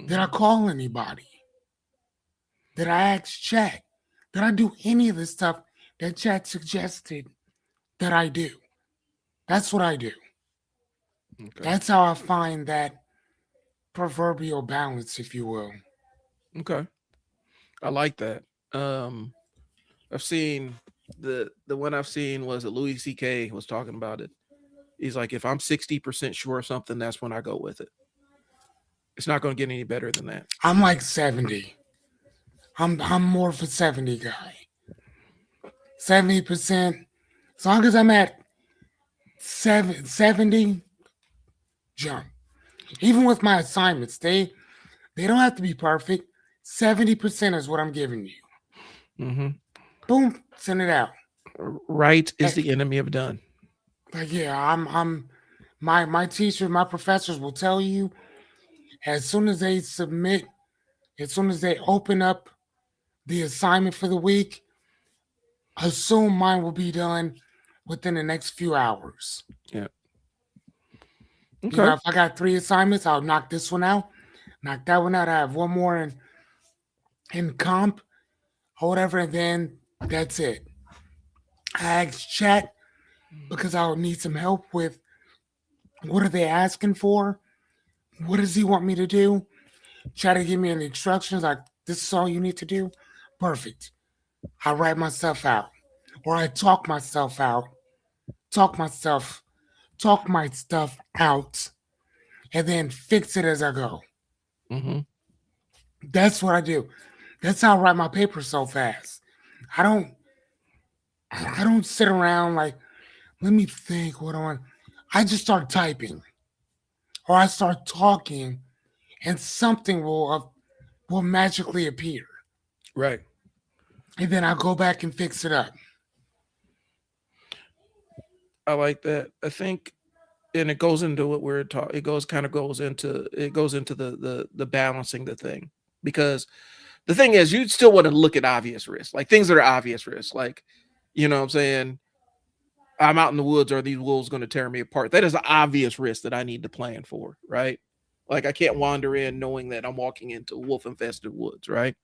did I call anybody, did I ask chat, did I do any of the stuff that chat suggested that I do? That's what I do. Okay. That's how I find that proverbial balance, if you will. Okay. I like that. I've seen the one I've seen was that Louis C.K. was talking about it. He's like, if I'm 60% sure of something, that's when I go with it. It's not going to get any better than that. I'm like 70. I'm more of a 70 guy. 70%. As long as I'm at 70 jump. Even with my assignments, they don't have to be perfect. 70% is what I'm giving you. Mm-hmm. Boom, send it out. Right is the enemy of done. Like, yeah, I'm my teacher, my professors will tell you as soon as they submit, as soon as they open up the assignment for the week, assume mine will be done within the next few hours. Yeah. You Okay. know, if I got 3 assignments, I'll knock this one out, knock that one out. I have one more in comp or whatever, and then that's it. I asked chat because I'll need some help with what are they asking for? What does he want me to do? Try to give me any instructions like this is all you need to do. Perfect. I write myself out. Or I talk myself out. Talk myself, talk my stuff out, and then fix it as I go. Mm-hmm. That's what I do. That's how I write my papers so fast. I don't sit around like, let me think what I want. I just start typing. Or I start talking and something will magically appear. Right. And then I'll go back and fix it up. I like that. I think, and it goes into what we're talking. It goes into the balancing the thing, because the thing is you still want to look at obvious risks, like things that are obvious risks, like, you know what I'm saying, I'm out in the woods, are these wolves going to tear me apart? That is an obvious risk that I need to plan for, right? Like I can't wander in knowing that I'm walking into wolf infested woods, right?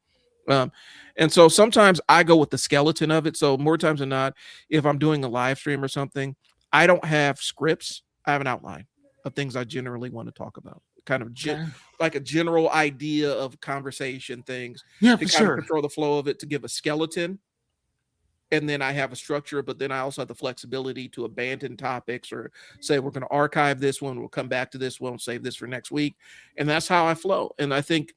And so sometimes I go with the skeleton of it. So more times than not, if I'm doing a live stream or something, I don't have scripts. I have an outline of things I generally want to talk about, kind of Okay. like a general idea of conversation things Yeah, to for kind of sure. control the flow of it, to give a skeleton. And then I have a structure, but then I also have the flexibility to abandon topics or say, we're going to archive this one. We'll come back to this one, save this for next week. And that's how I flow. And I think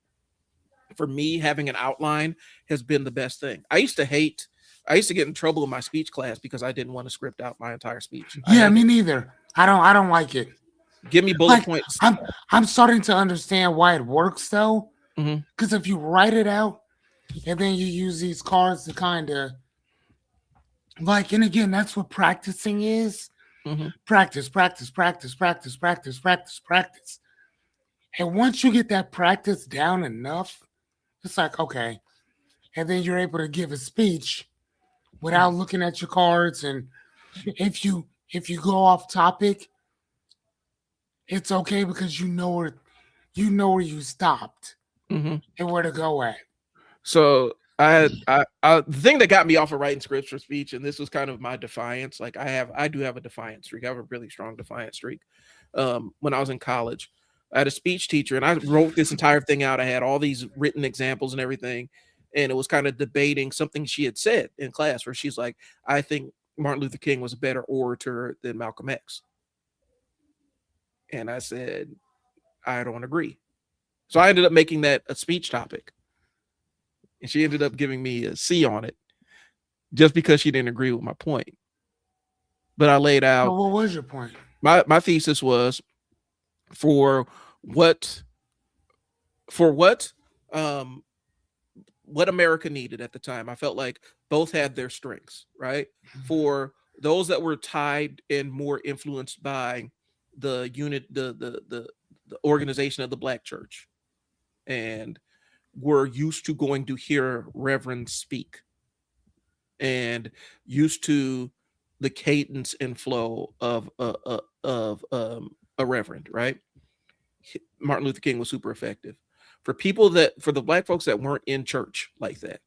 for me, having an outline has been the best thing. I used to get in trouble in my speech class because I didn't want to script out my entire speech. Yeah, me neither. I don't like it. Give me bullet Like points. I'm starting to understand why it works though. Mhm. Because if you write it out and then you use these cards to kind of like, and again, that's what practicing is. Mhm. Practice, practice, practice, practice, practice, practice, practice. And once you get that practice down enough, it's like, okay. And then you're able to give a speech without looking at your cards. And if you go off topic, it's okay because you know where you stopped Mhm. and where to go at. So the thing that got me off of writing scripts for speech, and this was kind of my defiance. Like I do have a defiance streak. I have a really strong defiance streak. When I was in college, I had a speech teacher, and I wrote this entire thing out. I had all these written examples and everything, and it was kind of debating something she had said in class, where she's like, "I think Martin Luther King was a better orator than Malcolm X," and I said, "I don't agree." So I ended up making that a speech topic. And she ended up giving me a C on it just because she didn't agree with my point. But I laid out, Well, what was your point? my thesis was for what what America needed at the time. I felt like both had their strengths, right? For those that were tied and more influenced by the organization of the Black church, and were used to going to hear reverends speak, and used to the cadence and flow of a reverend, right? Martin Luther King was super effective. For the Black folks that weren't in church like that,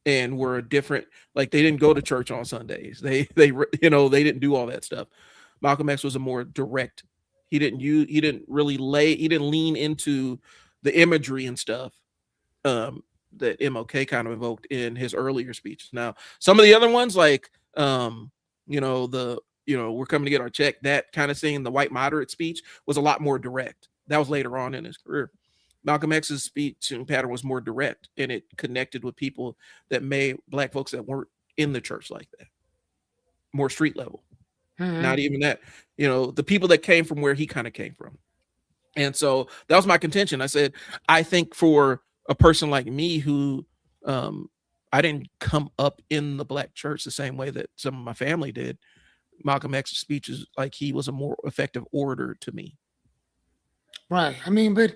and were different, like they didn't go to church on Sundays, they didn't do all that stuff. Malcolm X was a more direct. He didn't lean into the imagery and stuff that MLK kind of evoked in his earlier speeches. Now, some of the other ones, like we're coming to get our check, that kind of thing, the white moderate speech was a lot more direct. That was later on in his career. Malcolm X's speech and pattern was more direct, and it connected with people that Black folks that weren't in the church like that, more street level. Not even that, the people that came from where he kind of came from. And so that was my contention. I said, I think for a person like me who I didn't come up in the black church the same way that some of my family did, Malcolm X's speech is like he was a more effective orator to me. Right. I mean, but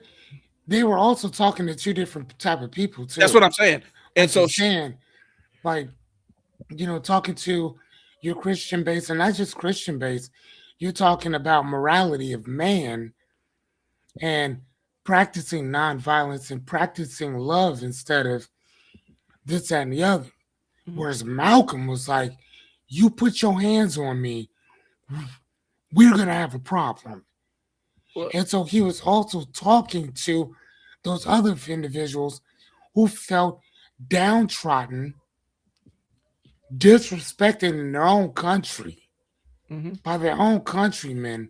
they were also talking to two different type of people too. That's what I'm saying. And so saying, like, talking to your Christian base, and not just Christian base, you're talking about morality of man and practicing nonviolence and practicing love instead of this, that, and the other. Whereas Malcolm was like, you put your hands on me, we're going to have a problem. And so he was also talking to those other individuals who felt downtrodden, disrespected in their own country by their own countrymen,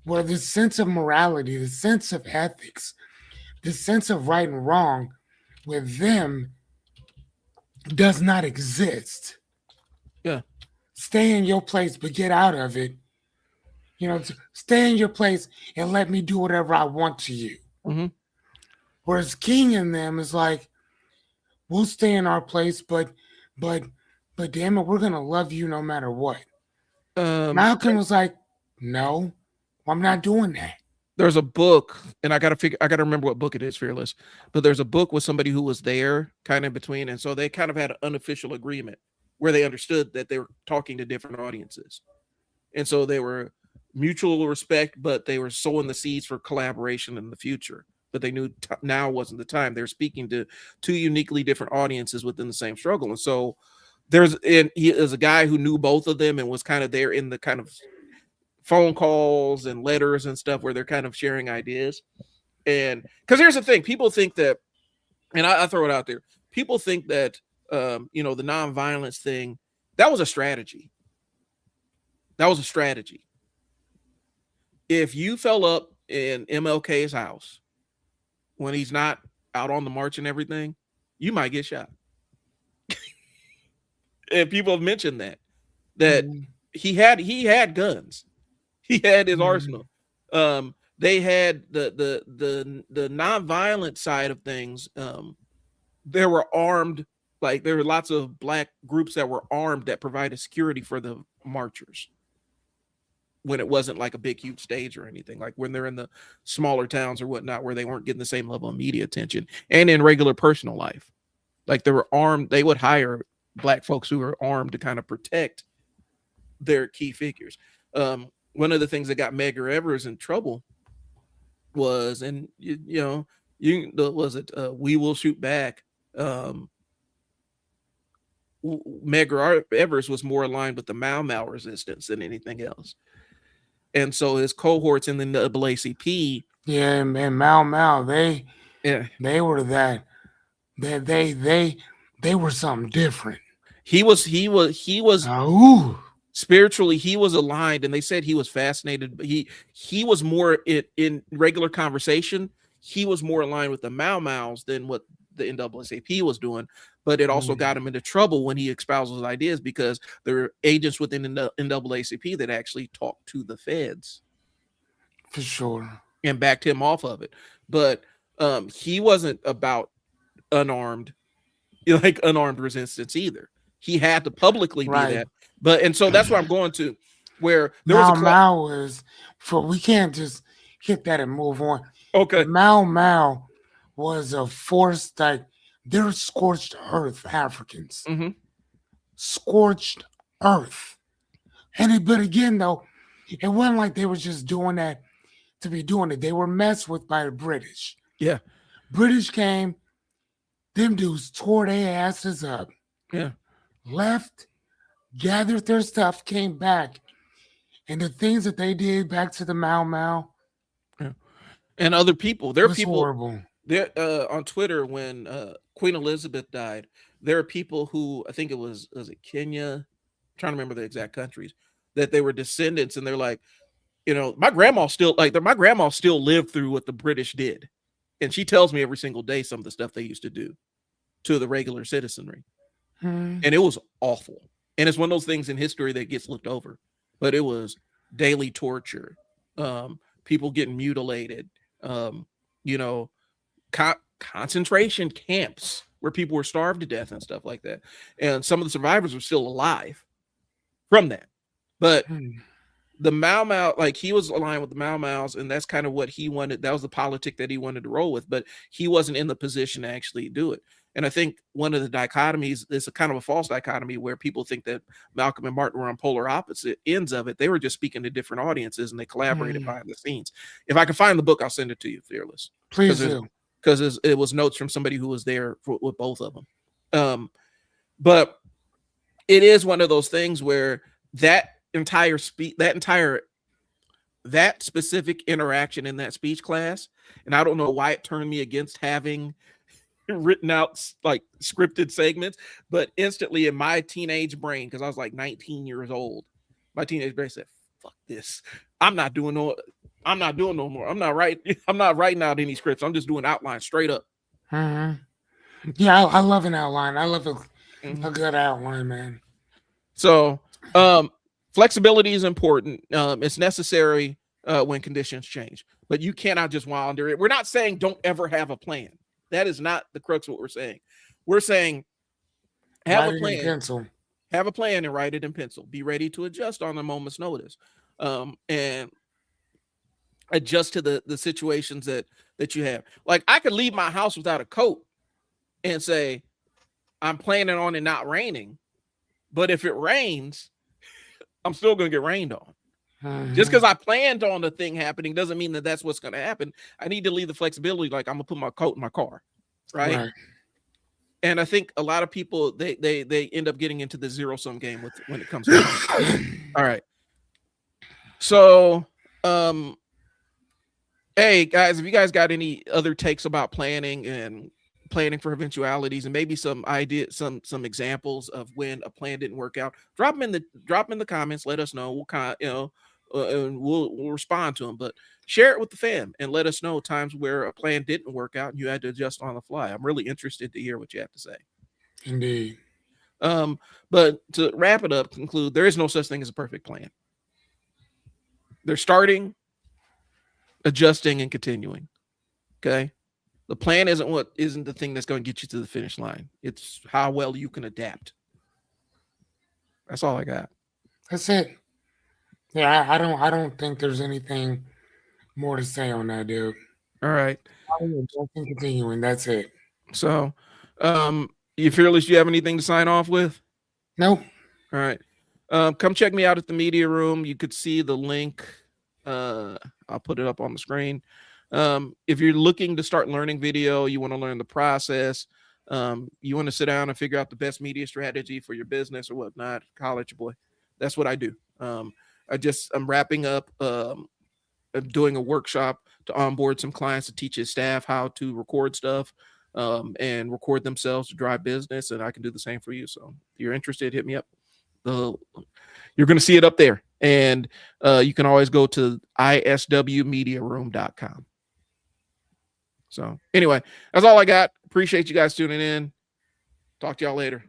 where the sense of morality, the sense of ethics, the sense of right and wrong with them does not exist. Yeah. Stay in your place, but get out of it. Stay in your place and let me do whatever I want to you. Whereas King and them is like, we'll stay in our place, but damn it, we're gonna love you no matter what. Malcolm was like, no, I'm not doing that. There's a book, and I gotta remember what book it is, Fearless. But there's a book with somebody who was there, kind of in between, and so they kind of had an unofficial agreement where they understood that they were talking to different audiences, and so they were mutual respect, but they were sowing the seeds for collaboration in the future. But they knew now wasn't the time. They're speaking to two uniquely different audiences within the same struggle, and so he is a guy who knew both of them and was kind of there in the kind of phone calls and letters and stuff where they're kind of sharing ideas. And because here's the thing, people think that, and I throw it out there, people think that the nonviolence thing, that was a strategy. That was a strategy. If you fell up in MLK's house when he's not out on the march and everything, you might get shot. And people have mentioned that he had guns. He had his arsenal. They had the nonviolent side of things. There were armed, like there were lots of black groups that were armed that provided security for the marchers when it wasn't like a big, huge stage or anything, like when they're in the smaller towns or whatnot, where they weren't getting the same level of media attention, and in regular personal life. Like they were armed, they would hire black folks who were armed to kind of protect their key figures. One of the things that got Medgar Evers in trouble was, and We Will Shoot Back. Medgar Evers was more aligned with the Mau Mau resistance than anything else. And so his cohorts in the NAACP. Yeah, and Mau Mau, they were that. They were something different. He was spiritually, he was aligned, and they said he was fascinated. He was more in regular conversation. He was more aligned with the Mau Mau's than what the NAACP was doing. But it also got him into trouble when he espoused his ideas, because there were agents within the NAACP that actually talked to the feds, for sure, and backed him off of it. But he wasn't about unarmed resistance either. He had to publicly be that. But and so that's what I'm going to, where there was Mau was we can't just hit that and move on. Okay. Mau Mau was a force that they're scorched earth Africans. Scorched earth. But again, though, it wasn't like they were just doing that to be doing it. They were messed with by the British. Yeah. British came, them dudes tore their asses up. Yeah. Left, gathered their stuff, came back. And the things that they did back to the Mau Mau. Yeah. And other people. There are people horrible. There on Twitter when Queen Elizabeth died, there are people who, I think was it Kenya? I'm trying to remember the exact countries, that they were descendants, and they're like, my grandma still lived through what the British did. And she tells me every single day some of the stuff they used to do to the regular citizenry. And it was awful. And it's one of those things in history that gets looked over. but it was daily torture, people getting mutilated, you know, concentration camps where people were starved to death and stuff like that. And some of the survivors were still alive from that. But the Mau Mau, like he was aligned with the Mau Mau's, and that's kind of what he wanted. That was the politic that he wanted to roll with, but he wasn't in the position to actually do it. And I think one of the dichotomies is a kind of a false dichotomy where people think that Malcolm and Martin were on polar opposite ends of it. They were just speaking to different audiences and they collaborated behind the scenes. If I can find the book, I'll send it to you, Fearless. Please do. Because it was notes from somebody who was there with both of them. But it is one of those things where that entire speech, that specific interaction in that speech class, and I don't know why it turned me against having written out like scripted segments, but instantly in my teenage brain, because I was like 19 years old, my teenage brain said, fuck this. I'm not doing no more. I'm not writing out any scripts. I'm just doing outlines straight up. Yeah, I love an outline. I love a good outline, man. So flexibility is important. It's necessary when conditions change, but you cannot just wander it. We're not saying don't ever have a plan. That is not the crux of what we're saying. We're saying have a plan. Have a plan and write it in pencil. Be ready to adjust on a moment's notice, and adjust to the situations that you have. Like I could leave my house without a coat and say I'm planning on it not raining, but if it rains, I'm still going to get rained on. Just because I planned on the thing happening doesn't mean that that's what's going to happen. I need to leave the flexibility. Like I'm gonna put my coat in my car, right? And I think a lot of people they end up getting into the zero-sum game when it comes to all right. So hey guys, if you guys got any other takes about planning for eventualities and maybe some ideas, some examples of when a plan didn't work out, drop them in the comments. Let us know. And we'll respond to them. But share it with the fam and let us know times where a plan didn't work out and you had to adjust on the fly. I'm really interested to hear what you have to say. Indeed. But to wrap it up, conclude, there is no such thing as a perfect plan. They're starting, adjusting, and continuing. Okay. The plan isn't the thing that's going to get you to the finish line. It's how well you can adapt. That's all I got. That's it. Yeah, I don't think there's anything more to say on that, dude. All right. Continuing. That's it. So, you Fearless, you have anything to sign off with? Nope. All right. Come check me out at the media room. You could see the link. I'll put it up on the screen. If you're looking to start learning video, you want to learn the process, you want to sit down and figure out the best media strategy for your business or whatnot, holler at your boy. That's what I do. I'm wrapping up doing a workshop to onboard some clients to teach his staff how to record stuff and record themselves to drive business, and I can do the same for you. So if you're interested, hit me up. You're going to see it up there, and you can always go to iswmediaroom.com. So anyway, that's all I got. Appreciate you guys tuning in. Talk to y'all later.